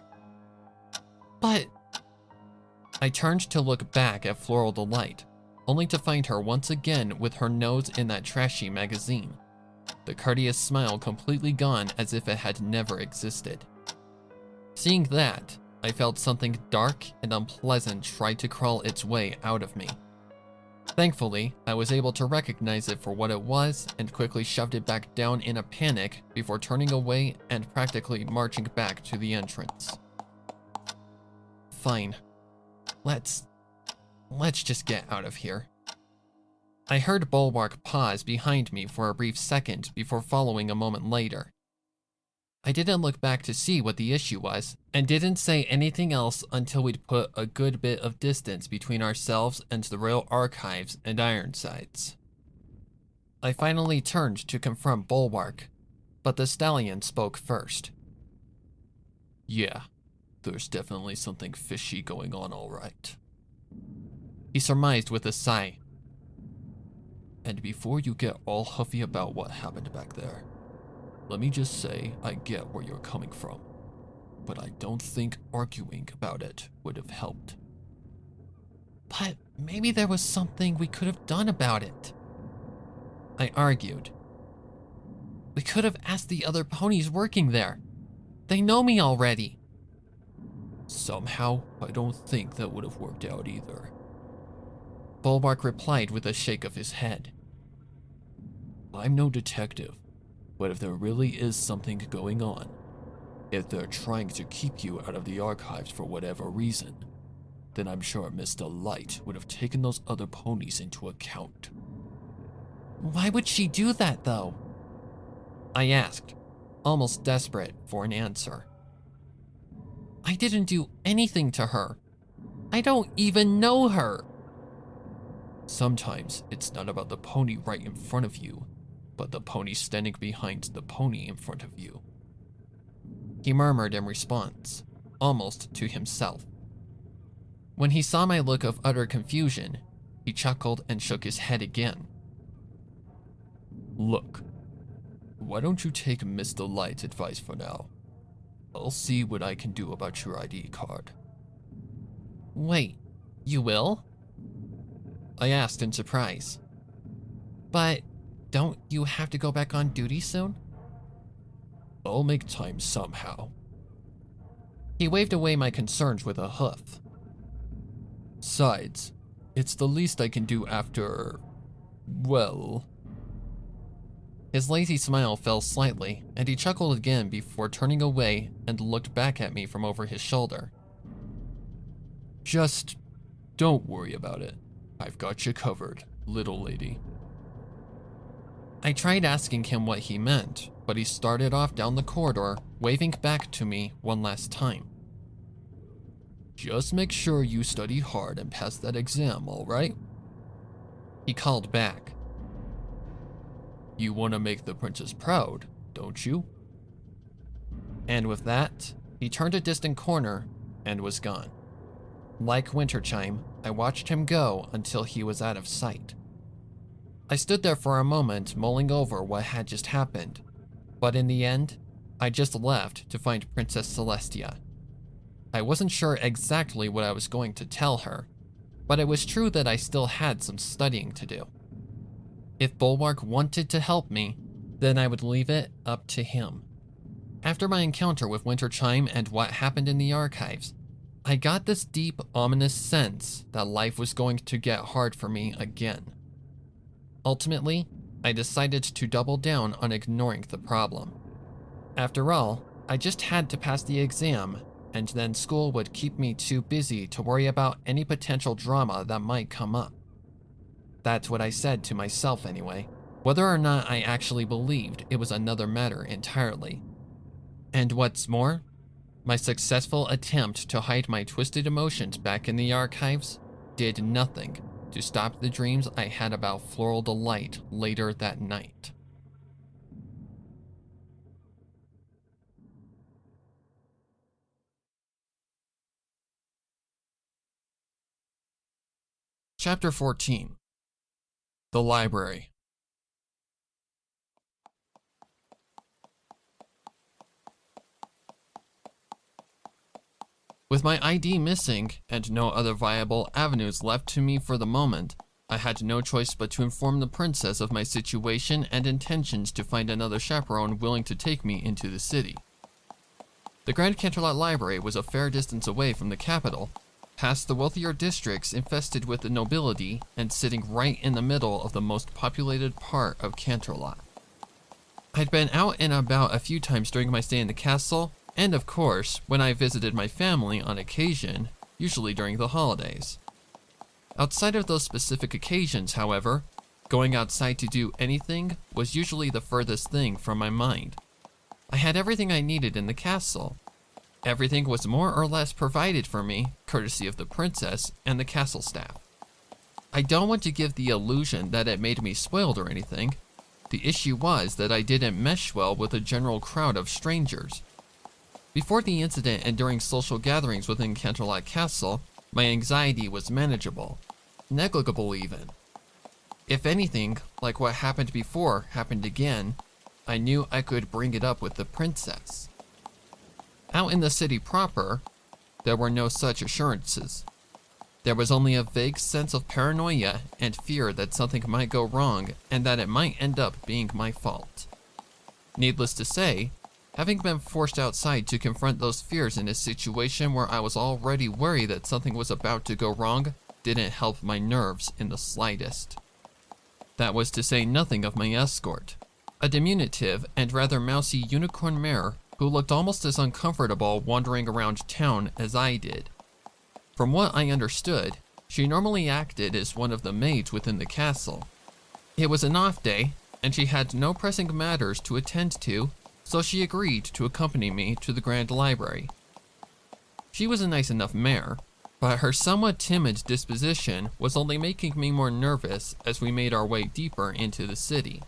But I turned to look back at Floral Delight, only to find her once again with her nose in that trashy magazine, the courteous smile completely gone as if it had never existed. Seeing that, I felt something dark and unpleasant try to crawl its way out of me. Thankfully, I was able to recognize it for what it was and quickly shoved it back down in a panic before turning away and practically marching back to the entrance. Fine. Let's just get out of here. I heard Bulwark pause behind me for a brief second before following a moment later. I didn't look back to see what the issue was, and didn't say anything else until we'd put a good bit of distance between ourselves and the Royal Archives and Ironsides. I finally turned to confront Bulwark, but the stallion spoke first. Yeah, there's definitely something fishy going on, all right. He surmised with a sigh. And before you get all huffy about what happened back there, let me just say I get where you're coming from, but I don't think arguing about it would have helped. But maybe there was something we could have done about it. I argued. We could have asked the other ponies working there. They know me already. Somehow, I don't think that would have worked out either. Bulwark replied with a shake of his head. I'm no detective, but if there really is something going on, if they're trying to keep you out of the archives for whatever reason, then I'm sure Miss Delight would have taken those other ponies into account. Why would she do that, though? I asked, almost desperate for an answer. I didn't do anything to her. I don't even know her. Sometimes it's not about the pony right in front of you, but the pony standing behind the pony in front of you. He murmured in response, almost to himself. When he saw my look of utter confusion, he chuckled and shook his head again. Look, why don't you take Miss Delight's advice for now? I'll see what I can do about your ID card. Wait, you will? I asked in surprise. But don't you have to go back on duty soon? I'll make time somehow. He waved away my concerns with a hoof. Besides, it's the least I can do after, well... His lazy smile fell slightly, and he chuckled again before turning away and looked back at me from over his shoulder. Just don't worry about it. I've got you covered, little lady. I tried asking him what he meant, but he started off down the corridor, waving back to me one last time. Just make sure you study hard and pass that exam, all right? He called back. You want to make the princess proud, don't you? And with that, he turned a distant corner and was gone. Like Winterchime, I watched him go until he was out of sight. I stood there for a moment, mulling over what had just happened, but in the end, I just left to find Princess Celestia. I wasn't sure exactly what I was going to tell her, but it was true that I still had some studying to do. If Bulwark wanted to help me, then I would leave it up to him. After my encounter with Winter Chime and what happened in the archives, I got this deep, ominous sense that life was going to get hard for me again. Ultimately, I decided to double down on ignoring the problem. After all, I just had to pass the exam, and then school would keep me too busy to worry about any potential drama that might come up. That's what I said to myself anyway, whether or not I actually believed it was another matter entirely. And what's more, my successful attempt to hide my twisted emotions back in the archives did nothing to stop the dreams I had about Floral Delight later that night. Chapter 14. The Library. With my ID missing and no other viable avenues left to me for the moment, I had no choice but to inform the princess of my situation and intentions to find another chaperone willing to take me into the city. The Grand Canterlot Library was a fair distance away from the capital, past the wealthier districts infested with the nobility and sitting right in the middle of the most populated part of Canterlot. I'd been out and about a few times during my stay in the castle, and of course, when I visited my family on occasion, usually during the holidays. Outside of those specific occasions, however, going outside to do anything was usually the furthest thing from my mind. I had everything I needed in the castle. Everything was more or less provided for me, courtesy of the princess and the castle staff. I don't want to give the illusion that it made me spoiled or anything. The issue was that I didn't mesh well with a general crowd of strangers. Before the incident and during social gatherings within Canterlot Castle, my anxiety was manageable, negligible even. If anything, like what happened before happened again, I knew I could bring it up with the princess. Out in the city proper, there were no such assurances. There was only a vague sense of paranoia and fear that something might go wrong and that it might end up being my fault. Needless to say, having been forced outside to confront those fears in a situation where I was already worried that something was about to go wrong didn't help my nerves in the slightest. That was to say nothing of my escort, a diminutive and rather mousy unicorn mare who looked almost as uncomfortable wandering around town as I did. From what I understood, she normally acted as one of the maids within the castle. It was an off day, and she had no pressing matters to attend to, so she agreed to accompany me to the Grand Library. She was a nice enough mare, but her somewhat timid disposition was only making me more nervous as we made our way deeper into the city.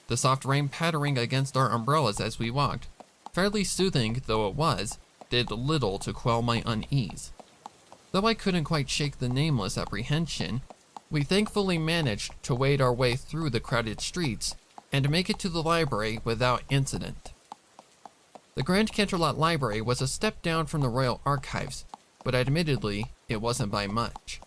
The soft rain pattering against our umbrellas as we walked, fairly soothing though it was, did little to quell my unease. Though I couldn't quite shake the nameless apprehension, we thankfully managed to wade our way through the crowded streets and make it to the library without incident. The Grand Canterlot Library was a step down from the Royal Archives, but admittedly, it wasn't by much.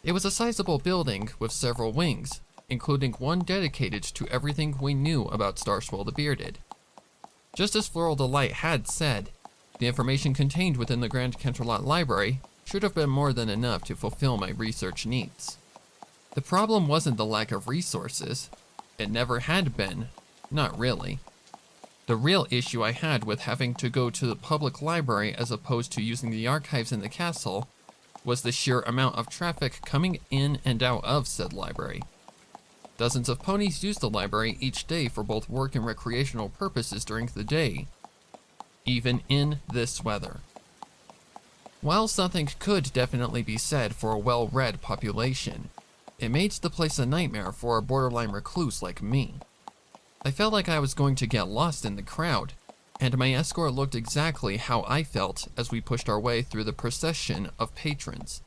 It was a sizable building with several wings, including one dedicated to everything we knew about Starswell the Bearded. Just as Floral Delight had said, the information contained within the Grand Canterlot Library should have been more than enough to fulfill my research needs. The problem wasn't the lack of resources. It never had been, not really. The real issue I had with having to go to the public library as opposed to using the archives in the castle was the sheer amount of traffic coming in and out of said library. Dozens of ponies use the library each day for both work and recreational purposes during the day, even in this weather. While something could definitely be said for a well-read population, it made the place a nightmare for a borderline recluse like me. I felt like I was going to get lost in the crowd, and my escort looked exactly how I felt as we pushed our way through the procession of patrons.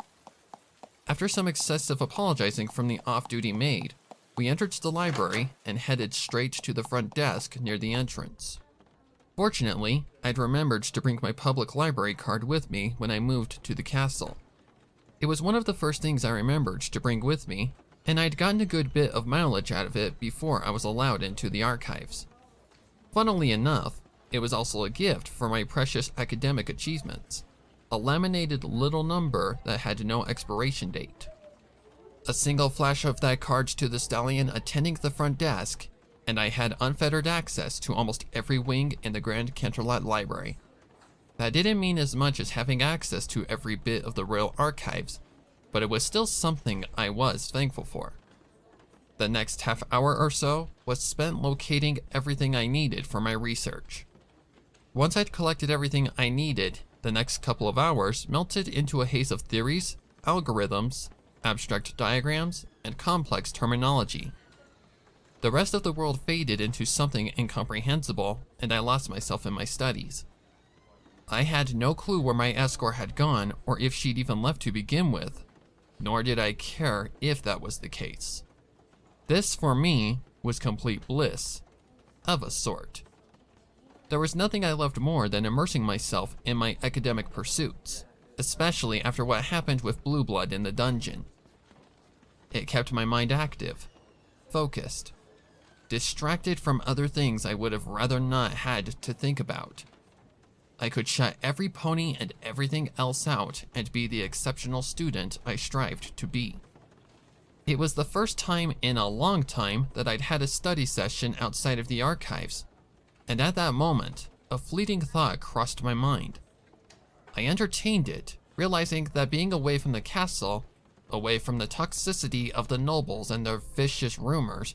After some excessive apologizing from the off-duty maid, We entered the library and headed straight to the front desk near the entrance. Fortunately, I'd remembered to bring my public library card with me when I moved to the castle. It was one of the first things I remembered to bring with me, and I'd gotten a good bit of mileage out of it before I was allowed into the archives. Funnily enough, it was also a gift for my precious academic achievements, a laminated little number that had no expiration date. A single flash of that card to the stallion attending the front desk, and I had unfettered access to almost every wing in the Grand Canterlot Library. That didn't mean as much as having access to every bit of the Royal Archives, but it was still something I was thankful for. The next half hour or so was spent locating everything I needed for my research. Once I'd collected everything I needed, the next couple of hours melted into a haze of theories, algorithms, abstract diagrams, and complex terminology. The rest of the world faded into something incomprehensible, and I lost myself in my studies. I had no clue where my escort had gone or if she'd even left to begin with, nor did I care if that was the case. This, for me, was complete bliss, of a sort. There was nothing I loved more than immersing myself in my academic pursuits, especially after what happened with Blue Blood in the dungeon. It kept my mind active, focused, distracted from other things I would have rather not had to think about. I could shut every pony and everything else out and be the exceptional student I strived to be. It was the first time in a long time that I'd had a study session outside of the archives, and at that moment, a fleeting thought crossed my mind. I entertained it, realizing that being away from the castle, away from the toxicity of the nobles and their vicious rumors,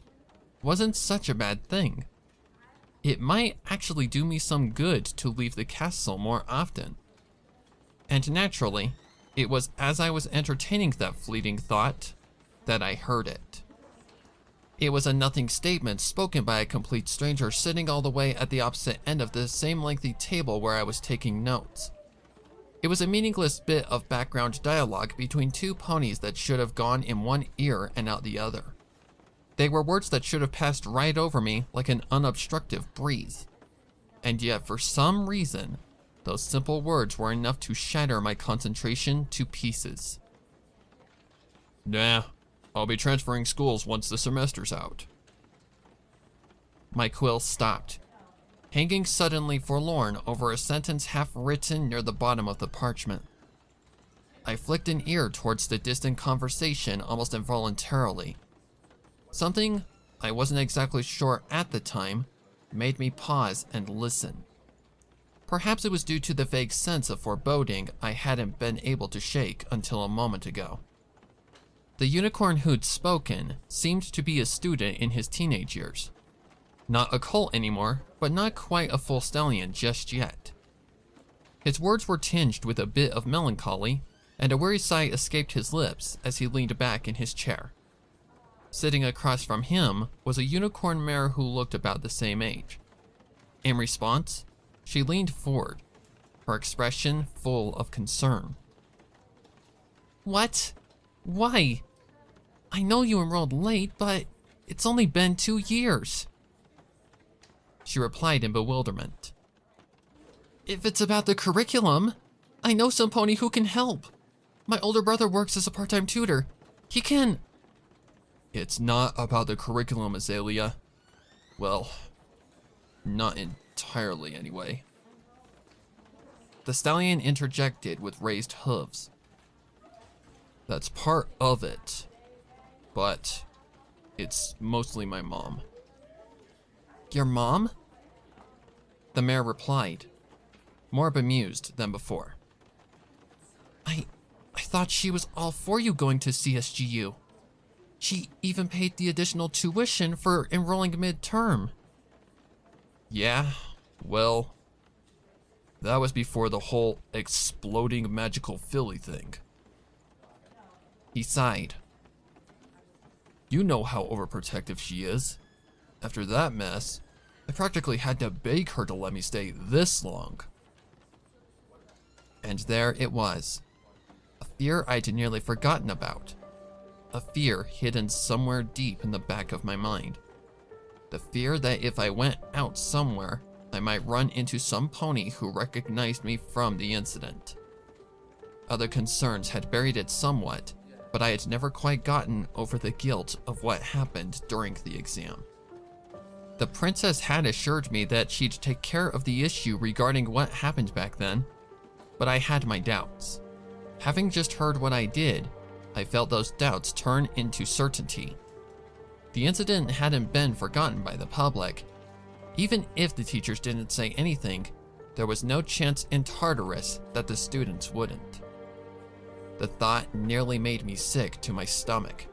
wasn't such a bad thing. It might actually do me some good to leave the castle more often. And naturally, it was as I was entertaining that fleeting thought that I heard it. It was a nothing statement spoken by a complete stranger sitting all the way at the opposite end of the same lengthy table where I was taking notes. It was a meaningless bit of background dialogue between two ponies that should have gone in one ear and out the other. They were words that should have passed right over me like an unobstructive breeze. And yet, for some reason, those simple words were enough to shatter my concentration to pieces. Nah, I'll be transferring schools once the semester's out. My quill stopped, hanging suddenly forlorn over a sentence half written near the bottom of the parchment. I flicked an ear towards the distant conversation almost involuntarily. Something I wasn't exactly sure at the time made me pause and listen. Perhaps it was due to the vague sense of foreboding I hadn't been able to shake until a moment ago. The unicorn who'd spoken seemed to be a student in his teenage years. Not a colt anymore, but not quite a full stallion just yet. His words were tinged with a bit of melancholy, and a weary sigh escaped his lips as he leaned back in his chair. Sitting across from him was a unicorn mare who looked about the same age. In response, she leaned forward, her expression full of concern. What? Why? I know you enrolled late, but it's only been 2 years. She replied in bewilderment. If it's about the curriculum, I know some pony who can help. My older brother works as a part-time tutor. He can... It's not about the curriculum, Azalea. Well, not entirely anyway. The stallion interjected with raised hooves. That's part of it, but it's mostly my mom. Your mom? The mare replied, more bemused than before. I thought she was all for you going to CSGU. She even paid the additional tuition for enrolling mid-term. Yeah, well, that was before the whole exploding magical filly thing. He sighed. You know how overprotective she is. After that mess, I practically had to beg her to let me stay this long. And there it was, a fear I'd nearly forgotten about. a fear hidden somewhere deep in the back of my mind. The fear that if I went out somewhere, I might run into some pony who recognized me from the incident. Other concerns had buried it somewhat, but I had never quite gotten over the guilt of what happened during the exam. The princess had assured me that she'd take care of the issue regarding what happened back then, but I had my doubts. Having just heard what I did, I felt those doubts turn into certainty. The incident hadn't been forgotten by the public. Even if the teachers didn't say anything, there was no chance in Tartarus that the students wouldn't. The thought nearly made me sick to my stomach,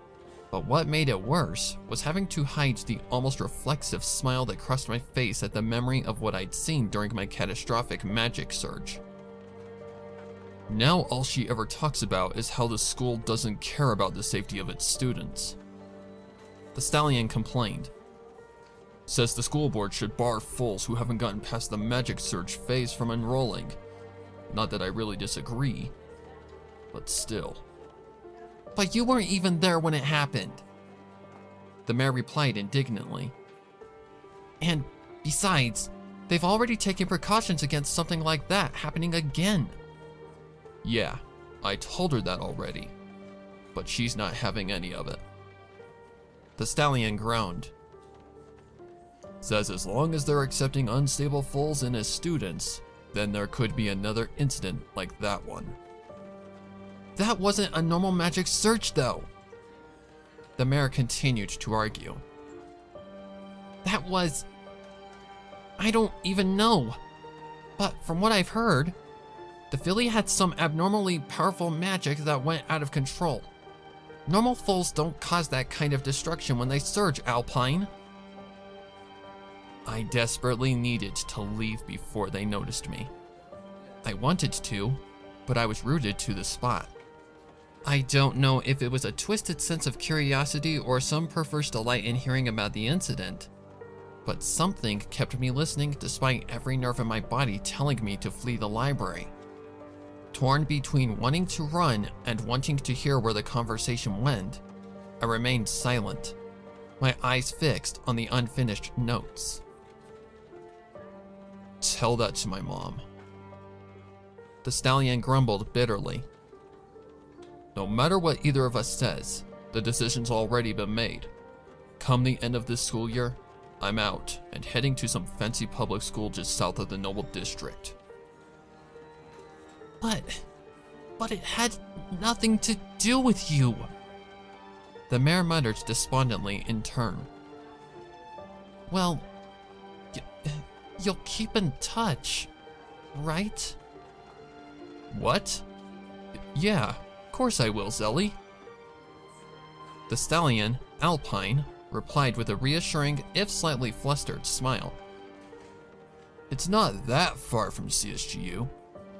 but what made it worse was having to hide the almost reflexive smile that crossed my face at the memory of what I'd seen during my catastrophic magic surge. Now all she ever talks about is how the school doesn't care about the safety of its students. The stallion complained. Says the school board should bar fools who haven't gotten past the magic surge phase from enrolling. Not that I really disagree, but still. But you weren't even there when it happened, the mayor replied indignantly. And besides, they've already taken precautions against something like that happening again. Yeah, I told her that already, but she's not having any of it. The stallion groaned. Says as long as they're accepting unstable fools in as students, then there could be another incident like that one. That wasn't a normal magic surge though, the mayor continued to argue. That was... I don't even know. But from what I've heard, the filly had some abnormally powerful magic that went out of control. Normal fools don't cause that kind of destruction when they surge, Alpine. I desperately needed to leave before they noticed me. I wanted to, but I was rooted to the spot. I don't know if it was a twisted sense of curiosity or some perverse delight in hearing about the incident, but something kept me listening despite every nerve in my body telling me to flee the library. Torn between wanting to run and wanting to hear where the conversation went, I remained silent, my eyes fixed on the unfinished notes. Tell that to my mom. The stallion grumbled bitterly. No matter what either of us says, the decision's already been made. Come the end of this school year, I'm out and heading to some fancy public school just south of the Noble District. But it had nothing to do with you, the mayor muttered despondently in turn. Well, you'll keep in touch, right? What? Yeah, of course I will, Zelly. The stallion, Alpine, replied with a reassuring, if slightly flustered, smile. It's not that far from CSGU,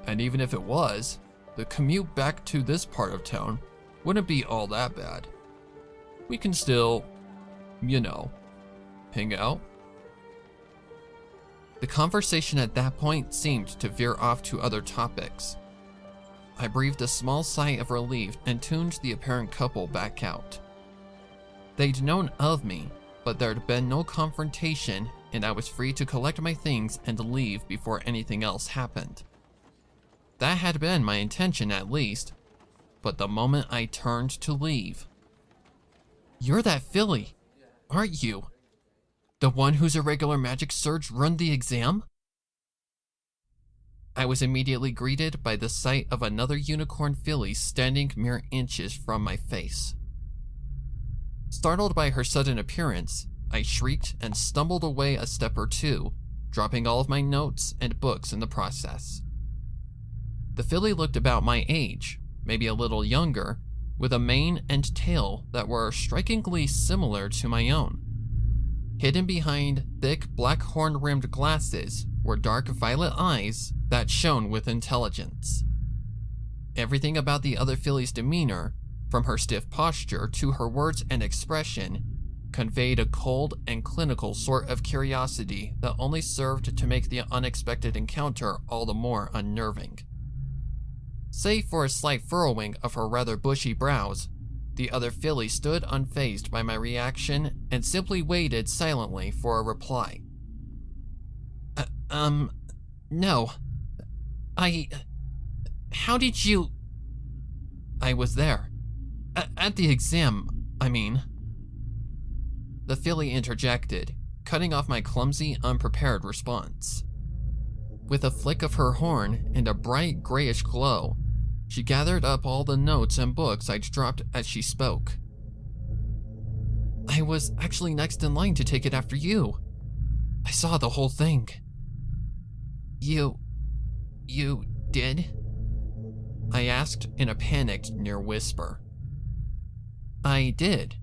and even if it was, the commute back to this part of town wouldn't be all that bad. We can still, hang out. The conversation at that point seemed to veer off to other topics. I breathed a small sigh of relief and tuned the apparent couple back out. They'd known of me, but there'd been no confrontation, and I was free to collect my things and leave before anything else happened. That had been my intention at least, but the moment I turned to leave... You're that filly, aren't you? The one whose irregular magic surge ruined the exam? I was immediately greeted by the sight of another unicorn filly standing mere inches from my face. Startled by her sudden appearance, I shrieked and stumbled away a step or two, dropping all of my notes and books in the process. The filly looked about my age, maybe a little younger, with a mane and tail that were strikingly similar to my own. Hidden behind thick black horn-rimmed glasses were dark violet eyes that shone with intelligence. Everything about the other filly's demeanor, from her stiff posture to her words and expression, conveyed a cold and clinical sort of curiosity that only served to make the unexpected encounter all the more unnerving. Save for a slight furrowing of her rather bushy brows, The other filly stood unfazed by my reaction and simply waited silently for a reply. No. How did you... I was there. At the exam, I mean. The filly interjected, cutting off my clumsy, unprepared response. With a flick of her horn and a bright grayish glow, she gathered up all the notes and books I'd dropped as she spoke. I was actually next in line to take it after you. I saw the whole thing. You did? I asked in a panicked near whisper. I did.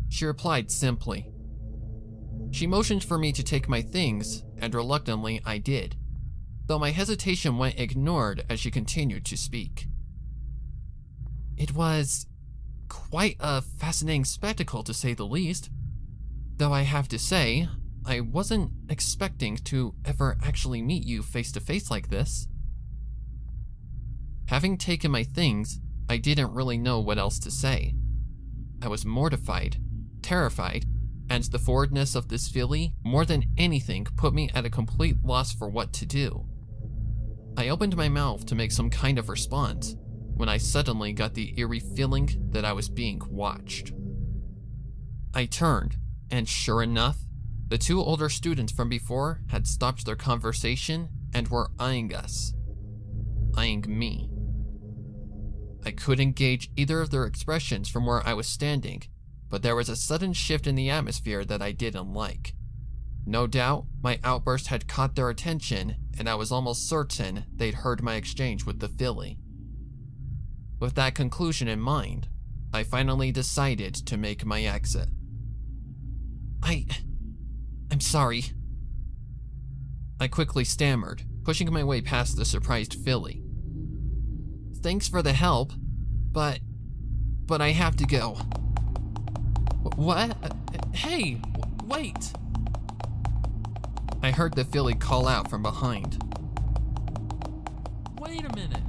She replied simply. She motioned for me to take my things, and reluctantly I did, though my hesitation went ignored as she continued to speak. It was quite a fascinating spectacle, to say the least, though I have to say, I wasn't expecting to ever actually meet you face to face like this. Having taken my things, I didn't really know what else to say. I was mortified, terrified, and the forwardness of this filly, more than anything, put me at a complete loss for what to do. I opened my mouth to make some kind of response, when I suddenly got the eerie feeling that I was being watched. I turned, and sure enough, the two older students from before had stopped their conversation and were eyeing us. Eyeing me. I couldn't gauge either of their expressions from where I was standing, but there was a sudden shift in the atmosphere that I didn't like. No doubt, my outburst had caught their attention, and I was almost certain they'd heard my exchange with the filly. With that conclusion in mind, I finally decided to make my exit. I'm sorry. I quickly stammered, pushing my way past the surprised filly. Thanks for the help, but I have to go. What? Hey, wait! I heard the filly call out from behind. Wait a minute!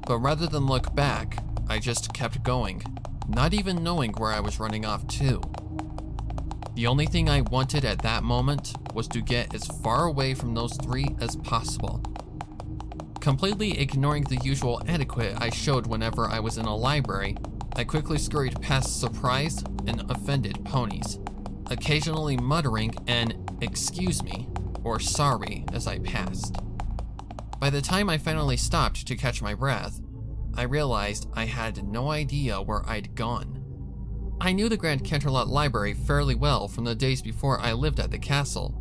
But rather than look back, I just kept going, not even knowing where I was running off to. The only thing I wanted at that moment was to get as far away from those three as possible. Completely ignoring the usual etiquette I showed whenever I was in a library, I quickly scurried past surprised and offended ponies, occasionally muttering an "excuse me" or "sorry" as I passed. By the time I finally stopped to catch my breath, I realized I had no idea where I'd gone. I knew the Grand Canterlot Library fairly well from the days before I lived at the castle,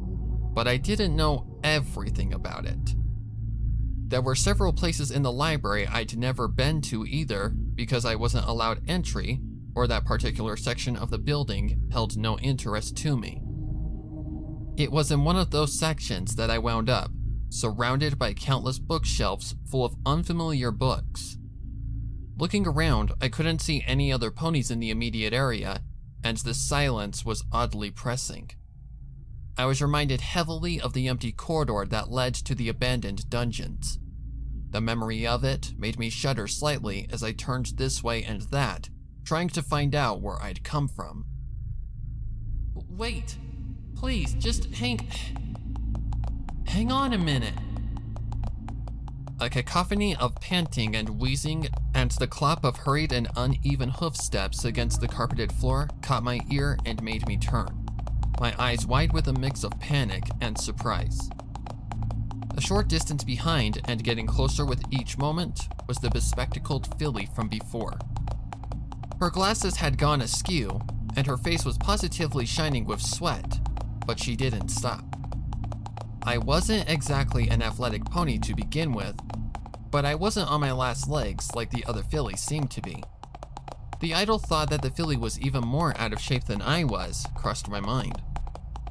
but I didn't know everything about it. There were several places in the library I'd never been to either because I wasn't allowed entry, or that particular section of the building held no interest to me. It was in one of those sections that I wound up, surrounded by countless bookshelves full of unfamiliar books. Looking around, I couldn't see any other ponies in the immediate area, and the silence was oddly pressing. I was reminded heavily of the empty corridor that led to the abandoned dungeons. The memory of it made me shudder slightly as I turned this way and that, trying to find out where I'd come from. Wait, please, just hang on a minute. A cacophony of panting and wheezing and the clop of hurried and uneven hoof steps against the carpeted floor caught my ear and made me turn, my eyes wide with a mix of panic and surprise. A short distance behind and getting closer with each moment was the bespectacled filly from before. Her glasses had gone askew, and her face was positively shining with sweat, but she didn't stop. I wasn't exactly an athletic pony to begin with, but I wasn't on my last legs like the other fillies seemed to be. The idle thought that the filly was even more out of shape than I was crossed my mind,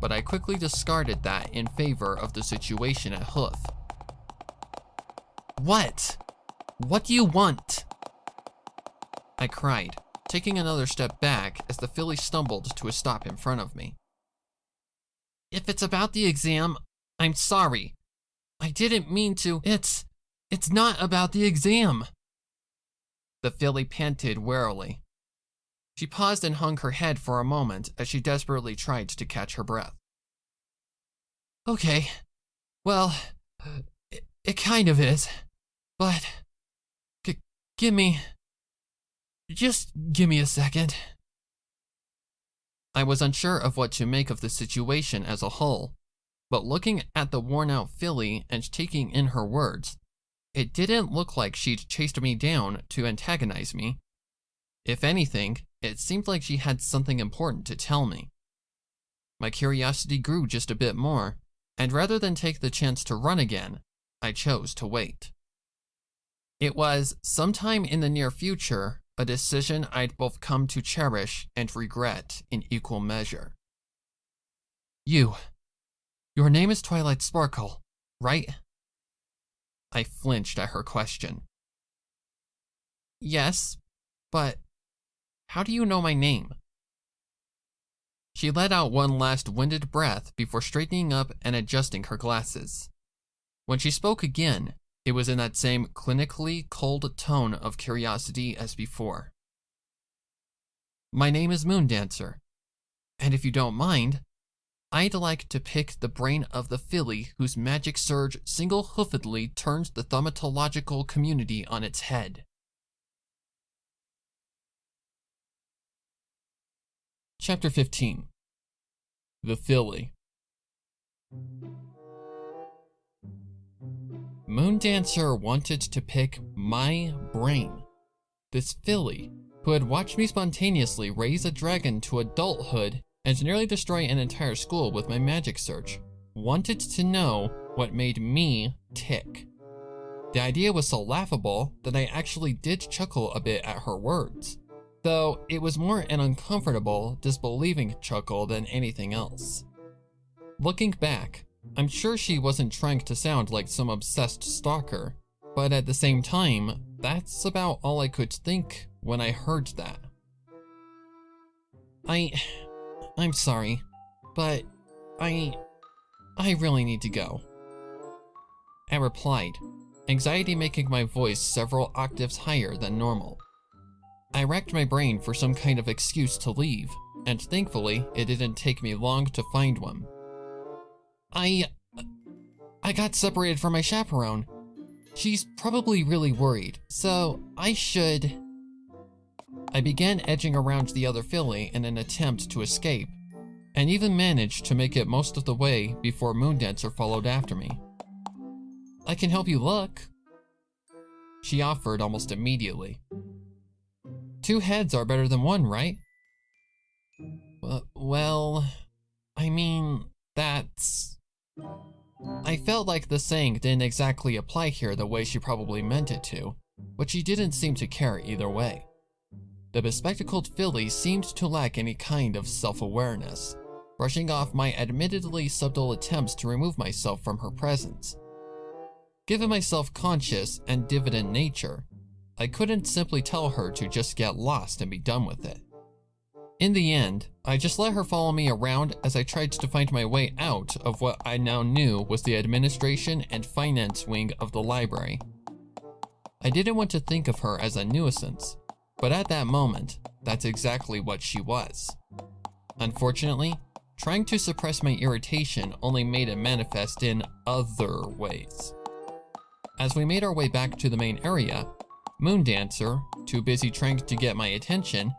but I quickly discarded that in favor of the situation at hoof. What? What do you want? I cried, taking another step back as the filly stumbled to a stop in front of me. If it's about the exam, I'm sorry. I didn't mean to. It's not about the exam. The filly panted warily. She paused and hung her head for a moment as she desperately tried to catch her breath. Okay, well, it kind of is, but just give me a second. I was unsure of what to make of the situation as a whole, but looking at the worn-out filly and taking in her words, it didn't look like she'd chased me down to antagonize me. If anything, it seemed like she had something important to tell me. My curiosity grew just a bit more, and rather than take the chance to run again, I chose to wait. It was, sometime in the near future, a decision I'd both come to cherish and regret in equal measure. Your name is Twilight Sparkle, right? I flinched at her question. Yes, but how do you know my name? She let out one last winded breath before straightening up and adjusting her glasses. When she spoke again, it was in that same clinically cold tone of curiosity as before. My name is Moondancer, and if you don't mind, I'd like to pick the brain of the filly whose magic surge single-hoofedly turned the thaumatological community on its head. Chapter 15. The Filly. Moondancer wanted to pick my brain. This filly, who had watched me spontaneously raise a dragon to adulthood and nearly destroy an entire school with my magic search, wanted to know what made me tick. The idea was so laughable that I actually did chuckle a bit at her words, though it was more an uncomfortable, disbelieving chuckle than anything else. Looking back, I'm sure she wasn't trying to sound like some obsessed stalker, but at the same time, that's about all I could think when I heard that. I'm sorry, but I really need to go. I replied, anxiety making my voice several octaves higher than normal. I racked my brain for some kind of excuse to leave, and thankfully, it didn't take me long to find one. I got separated from my chaperone. She's probably really worried, so I should... I began edging around the other filly in an attempt to escape, and even managed to make it most of the way before Moondancer followed after me. I can help you look, she offered almost immediately. 2 heads are better than 1, right? Well, I mean, that's... I felt like the saying didn't exactly apply here the way she probably meant it to, but she didn't seem to care either way. The bespectacled filly seemed to lack any kind of self-awareness, brushing off my admittedly subtle attempts to remove myself from her presence. Given my self-conscious and diffident nature, I couldn't simply tell her to just get lost and be done with it. In the end, I just let her follow me around as I tried to find my way out of what I now knew was the administration and finance wing of the library. I didn't want to think of her as a nuisance, but at that moment, that's exactly what she was. Unfortunately, trying to suppress my irritation only made it manifest in other ways. As we made our way back to the main area, Moondancer, too busy trying to get my attention,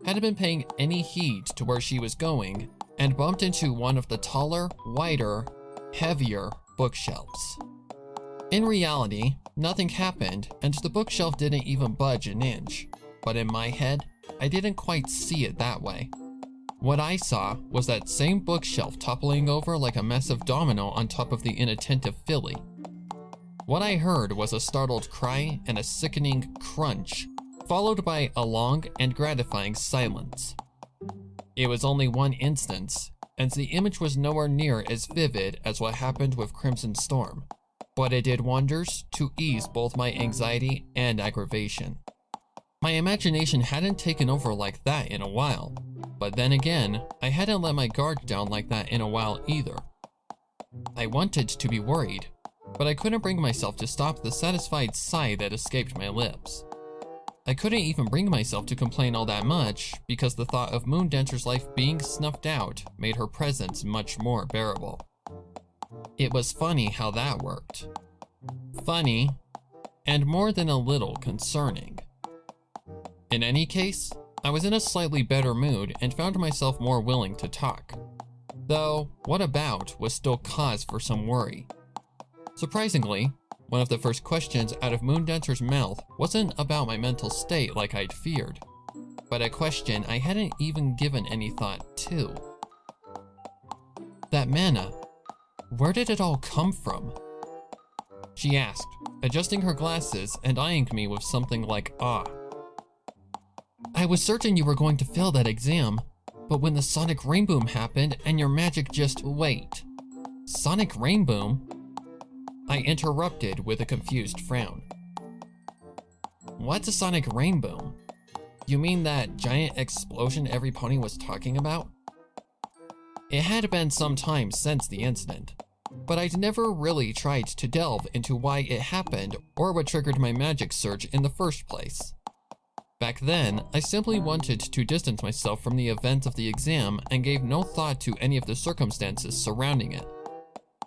hadn't been paying any heed to where she was going and bumped into one of the taller, wider, heavier bookshelves. In reality, nothing happened and the bookshelf didn't even budge an inch, but in my head, I didn't quite see it that way. What I saw was that same bookshelf toppling over like a massive domino on top of the inattentive filly. What I heard was a startled cry and a sickening crunch, followed by a long and gratifying silence. It was only one instance, and the image was nowhere near as vivid as what happened with Crimson Storm, but it did wonders to ease both my anxiety and aggravation. My imagination hadn't taken over like that in a while, but then again, I hadn't let my guard down like that in a while either. I wanted to be worried, but I couldn't bring myself to stop the satisfied sigh that escaped my lips. I couldn't even bring myself to complain all that much because the thought of Moondancer's life being snuffed out made her presence much more bearable. It was funny how that worked. Funny, and more than a little concerning. In any case, I was in a slightly better mood and found myself more willing to talk. Though, what about was still cause for some worry. Surprisingly, one of the first questions out of Moondancer's mouth wasn't about my mental state like I'd feared, but a question I hadn't even given any thought to. That mana, where did it all come from? She asked, adjusting her glasses and eyeing me with something like awe. I was certain you were going to fail that exam, but when the Sonic Rainboom happened and your magic just— Wait, Sonic Rainboom? I interrupted with a confused frown. What's a Sonic Rainboom? You mean that giant explosion Everypony was talking about? It had been some time since the incident, but I'd never really tried to delve into why it happened or what triggered my magic surge in the first place. Back then, I simply wanted to distance myself from the event of the exam and gave no thought to any of the circumstances surrounding it.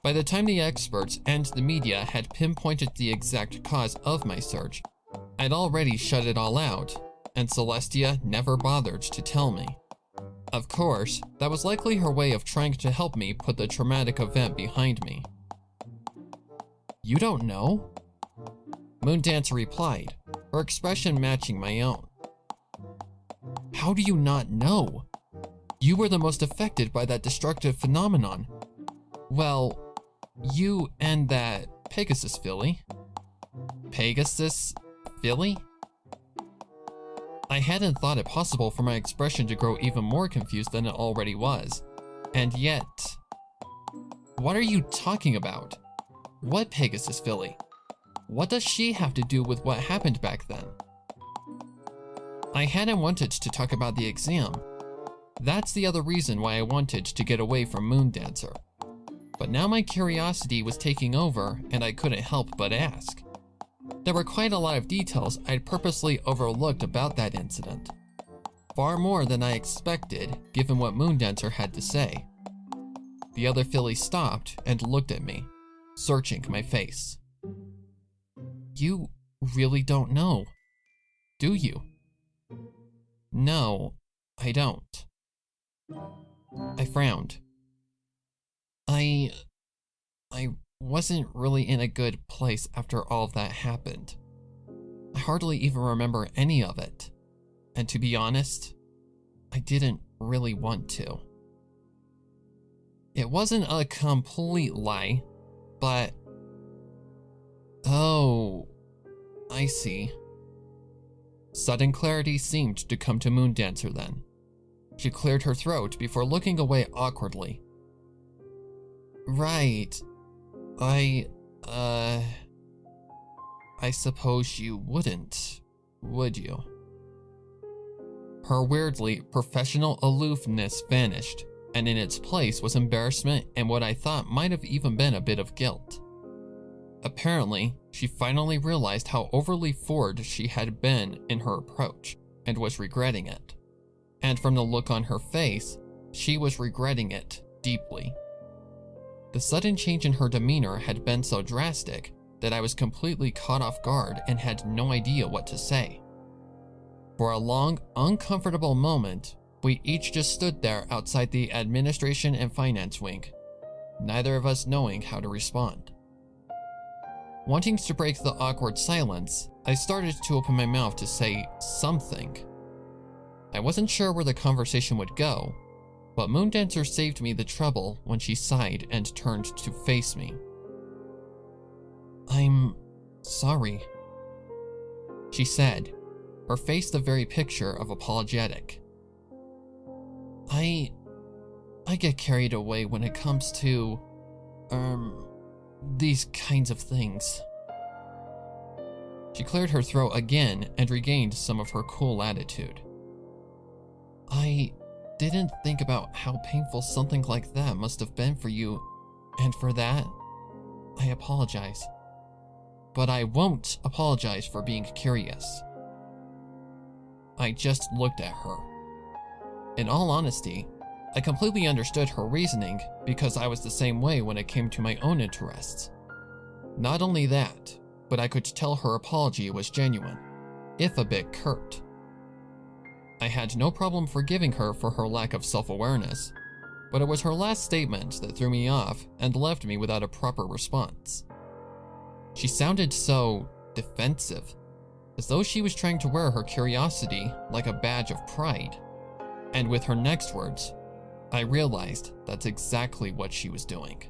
By the time the experts and the media had pinpointed the exact cause of my surge, I'd already shut it all out, and Celestia never bothered to tell me. Of course, that was likely her way of trying to help me put the traumatic event behind me. You don't know? Moondancer replied, her expression matching my own. How do you not know? You were the most affected by that destructive phenomenon. Well, you and that Pegasus filly. Pegasus filly? I hadn't thought it possible for my expression to grow even more confused than it already was. And yet— What are you talking about? What Pegasus filly? What does she have to do with what happened back then? I hadn't wanted to talk about the exam. That's the other reason why I wanted to get away from Moondancer. But now my curiosity was taking over and I couldn't help but ask. There were quite a lot of details I'd purposely overlooked about that incident. Far more than I expected, given what Moondancer had to say. The other filly stopped and looked at me, searching my face. You really don't know, do you? No, I don't. I frowned. I wasn't really in a good place after all of that happened. I hardly even remember any of it. And to be honest, I didn't really want to. It wasn't a complete lie, but— Oh, I see. Sudden clarity seemed to come to Moondancer then. She cleared her throat before looking away awkwardly. Right. I suppose you wouldn't, would you? Her weirdly professional aloofness vanished, and in its place was embarrassment and what I thought might have even been a bit of guilt. Apparently, she finally realized how overly forward she had been in her approach, and was regretting it. And from the look on her face, she was regretting it deeply. The sudden change in her demeanor had been so drastic that I was completely caught off guard and had no idea what to say. For a long, uncomfortable moment, we each just stood there outside the administration and finance wing, neither of us knowing how to respond. Wanting to break the awkward silence, I started to open my mouth to say something. I wasn't sure where the conversation would go, but Moondancer saved me the trouble when she sighed and turned to face me. I'm sorry, she said, her face the very picture of apologetic. I get carried away when it comes to, these kinds of things. She cleared her throat again and regained some of her cool attitude. I didn't think about how painful something like that must have been for you, and for that, I apologize. But I won't apologize for being curious. I just looked at her. In all honesty, I completely understood her reasoning because I was the same way when it came to my own interests. Not only that, but I could tell her apology was genuine, if a bit curt. I had no problem forgiving her for her lack of self-awareness, but it was her last statement that threw me off and left me without a proper response. She sounded so defensive, as though she was trying to wear her curiosity like a badge of pride. And with her next words, I realized that's exactly what she was doing.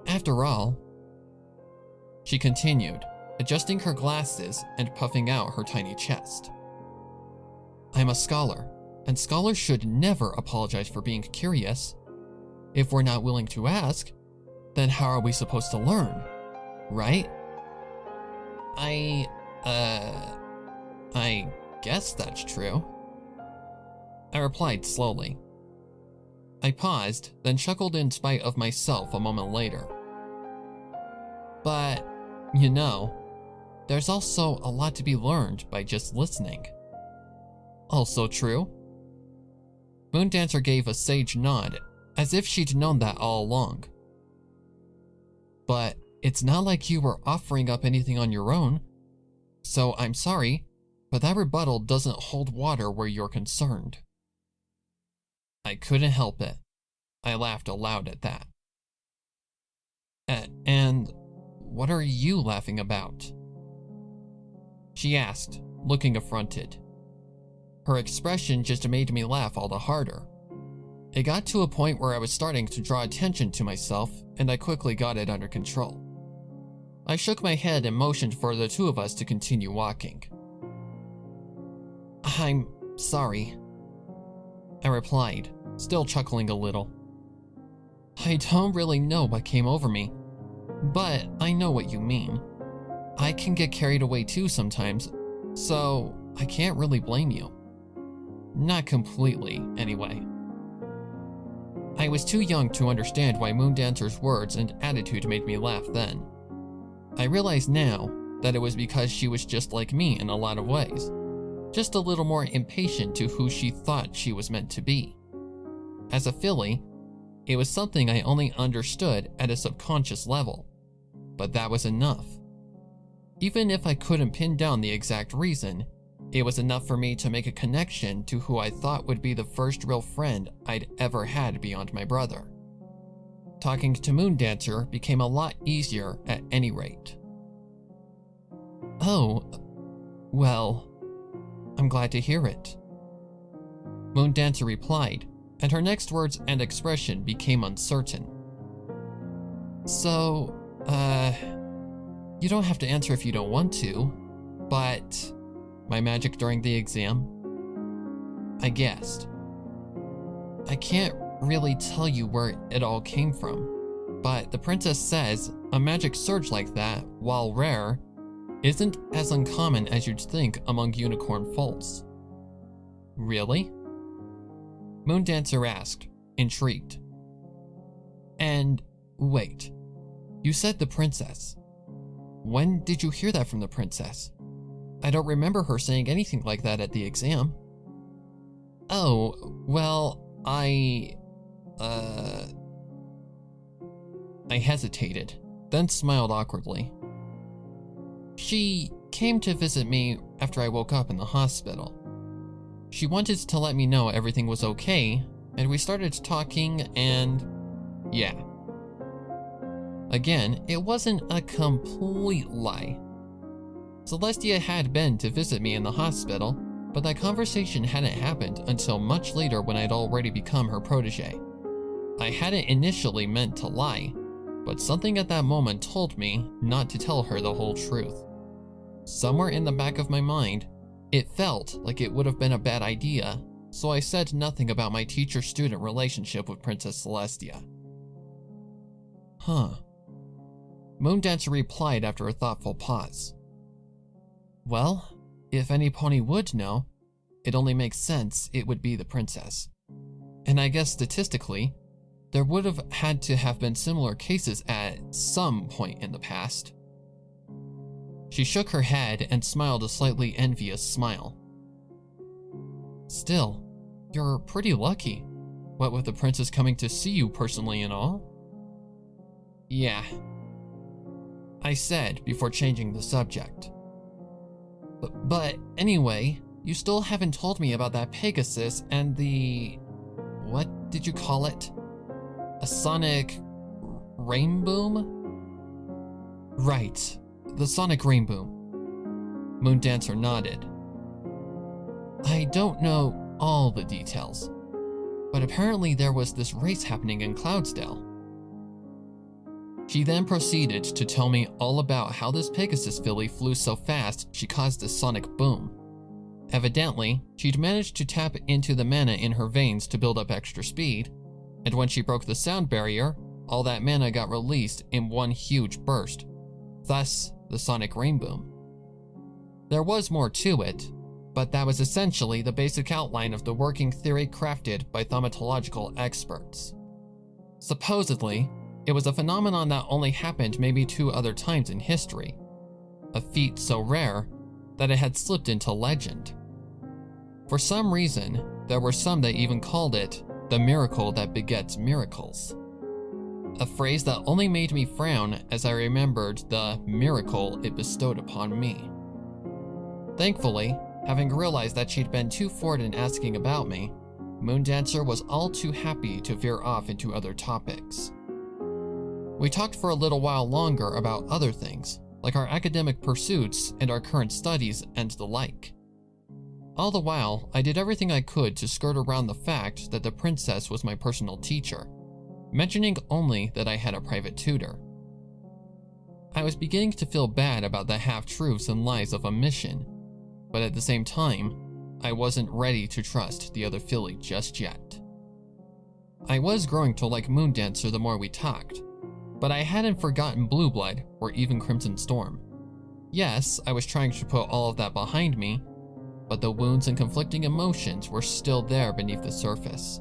After all, she continued, adjusting her glasses and puffing out her tiny chest. I'm a scholar, and scholars should never apologize for being curious. If we're not willing to ask, then how are we supposed to learn, right? I guess that's true. I replied slowly. I paused, then chuckled in spite of myself a moment later. But, you know, there's also a lot to be learned by just listening. Also true. Moondancer gave a sage nod, as if she'd known that all along. But it's not like you were offering up anything on your own, so I'm sorry, but that rebuttal doesn't hold water where you're concerned. I couldn't help it. I laughed aloud at that. And what are you laughing about? She asked, looking affronted. Her expression just made me laugh all the harder. It got to a point where I was starting to draw attention to myself, and I quickly got it under control. I shook my head and motioned for the two of us to continue walking. I'm sorry, I replied, still chuckling a little. I don't really know what came over me, but I know what you mean. I can get carried away too sometimes, so I can't really blame you. Not completely, anyway. I was too young to understand why Moondancer's words and attitude made me laugh then. I realize now that it was because she was just like me in a lot of ways, just a little more impatient to who she thought she was meant to be. As a filly, it was something I only understood at a subconscious level, but that was enough. Even if I couldn't pin down the exact reason, it was enough for me to make a connection to who I thought would be the first real friend I'd ever had beyond my brother. Talking to Moondancer became a lot easier at any rate. Oh, well, I'm glad to hear it. Moondancer replied, and her next words and expression became uncertain. So, you don't have to answer if you don't want to, but my magic during the exam? I guessed. I can't really tell you where it all came from, but the princess says a magic surge like that, while rare, isn't as uncommon as you'd think among unicorn foals. Really? Moondancer asked, intrigued. And wait, you said the princess. When did you hear that from the princess? I don't remember her saying anything like that at the exam. Oh, well, I hesitated, then smiled awkwardly. She came to visit me after I woke up in the hospital. She wanted to let me know everything was okay, and we started talking and yeah. Again, it wasn't a complete lie. Celestia had been to visit me in the hospital, but that conversation hadn't happened until much later when I'd already become her protege. I hadn't initially meant to lie, but something at that moment told me not to tell her the whole truth. Somewhere in the back of my mind, it felt like it would have been a bad idea, so I said nothing about my teacher-student relationship with Princess Celestia. Huh. Moondancer replied after a thoughtful pause. Well, if any pony would know, it only makes sense it would be the princess. And I guess statistically, there would have had to have been similar cases at some point in the past. She shook her head and smiled a slightly envious smile. Still, you're pretty lucky. What with the princess coming to see you personally and all? Yeah, I said before changing the subject. But anyway, you still haven't told me about that Pegasus and the... what did you call it? A sonic rainboom? Right, the sonic rainboom. Moondancer nodded. I don't know all the details, but apparently there was this race happening in Cloudsdale. She then proceeded to tell me all about how this Pegasus filly flew so fast she caused a sonic boom. Evidently, she'd managed to tap into the mana in her veins to build up extra speed, and when she broke the sound barrier, all that mana got released in one huge burst, thus the sonic rainboom. There was more to it, but that was essentially the basic outline of the working theory crafted by thaumatological experts. Supposedly, it was a phenomenon that only happened maybe 2 other times in history, a feat so rare that it had slipped into legend. For some reason, there were some that even called it the miracle that begets miracles, a phrase that only made me frown as I remembered the miracle it bestowed upon me. Thankfully, having realized that she'd been too forward in asking about me, Moondancer was all too happy to veer off into other topics. We talked for a little while longer about other things, like our academic pursuits and our current studies and the like. All the while, I did everything I could to skirt around the fact that the princess was my personal teacher, mentioning only that I had a private tutor. I was beginning to feel bad about the half-truths and lies of a mission, but at the same time, I wasn't ready to trust the other filly just yet. I was growing to like Moondancer the more we talked, but I hadn't forgotten Blue Blood or even Crimson Storm. Yes, I was trying to put all of that behind me, but the wounds and conflicting emotions were still there beneath the surface.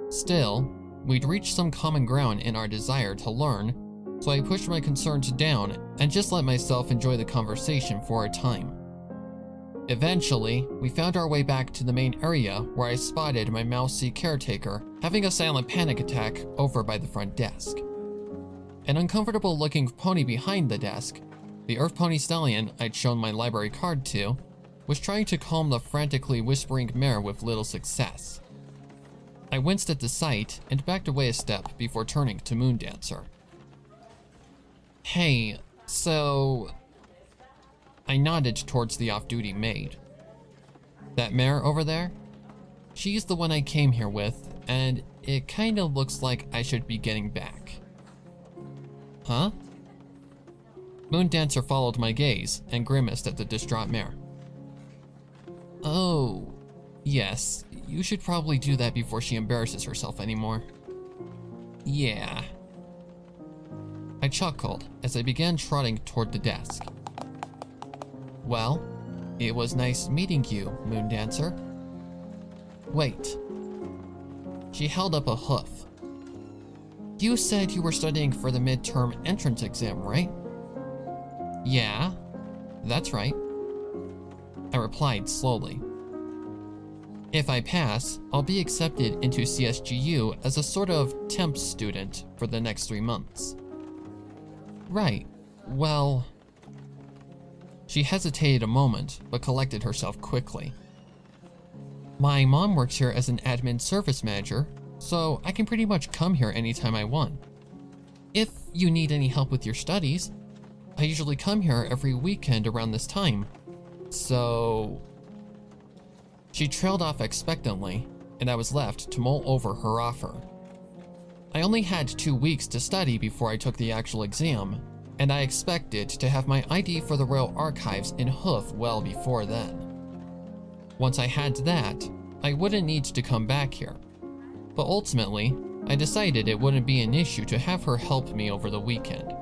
Still, we'd reached some common ground in our desire to learn, so I pushed my concerns down and just let myself enjoy the conversation for a time. Eventually, we found our way back to the main area where I spotted my mousy caretaker having a silent panic attack over by the front desk. An uncomfortable looking pony behind the desk, the Earth Pony stallion I'd shown my library card to, was trying to calm the frantically whispering mare with little success. I winced at the sight and backed away a step before turning to Moondancer. Hey, so... I nodded towards the off-duty maid. That mare over there? She's the one I came here with, and it kinda looks like I should be getting back. Huh? Moondancer followed my gaze and grimaced at the distraught mare. Oh, yes, you should probably do that before she embarrasses herself anymore. Yeah. I chuckled as I began trotting toward the desk. Well, it was nice meeting you, Moondancer. Wait. She held up a hoof. You said you were studying for the midterm entrance exam, right? Yeah, that's right. I replied slowly. If I pass, I'll be accepted into CSGU as a sort of temp student for the next 3 months. Right, well... She hesitated a moment, but collected herself quickly. My mom works here as an admin service manager, so I can pretty much come here anytime I want. If you need any help with your studies, I usually come here every weekend around this time, so... She trailed off expectantly, and I was left to mull over her offer. I only had 2 weeks to study before I took the actual exam, and I expected to have my ID for the Royal Archives in hoof well before then. Once I had that, I wouldn't need to come back here. But ultimately, I decided it wouldn't be an issue to have her help me over the weekend.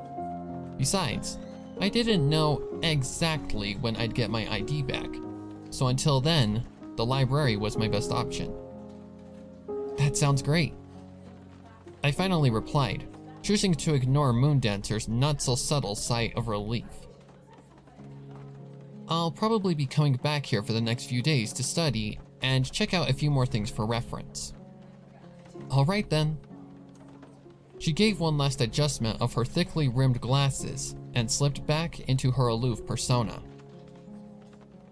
Besides, I didn't know exactly when I'd get my ID back, so until then, the library was my best option. That sounds great. I finally replied, choosing to ignore Moondancer's not-so-subtle sigh of relief. I'll probably be coming back here for the next few days to study, and check out a few more things for reference. Alright then. She gave one last adjustment of her thickly rimmed glasses and slipped back into her aloof persona.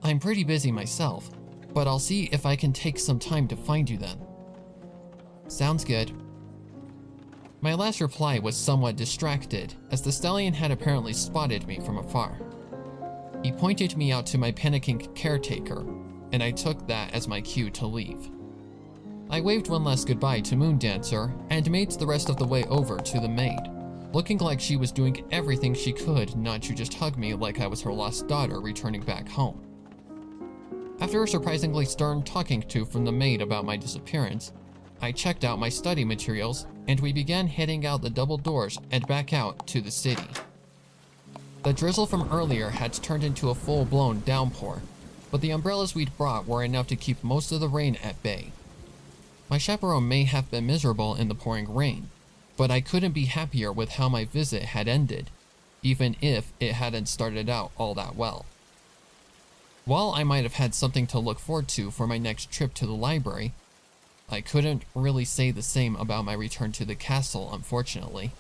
I'm pretty busy myself, but I'll see if I can take some time to find you then. Sounds good. My last reply was somewhat distracted, as the stallion had apparently spotted me from afar. He pointed me out to my panicking caretaker, and I took that as my cue to leave. I waved one last goodbye to Moondancer and made the rest of the way over to the maid, looking like she was doing everything she could not to just hug me like I was her lost daughter returning back home. After a surprisingly stern talking to from the maid about my disappearance, I checked out my study materials and we began heading out the double doors and back out to the city. The drizzle from earlier had turned into a full-blown downpour, but the umbrellas we'd brought were enough to keep most of the rain at bay. My chaperone may have been miserable in the pouring rain, but I couldn't be happier with how my visit had ended, even if it hadn't started out all that well. While I might have had something to look forward to for my next trip to the library, I couldn't really say the same about my return to the castle, unfortunately.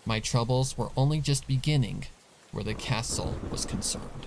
My troubles were only just beginning where the castle was concerned.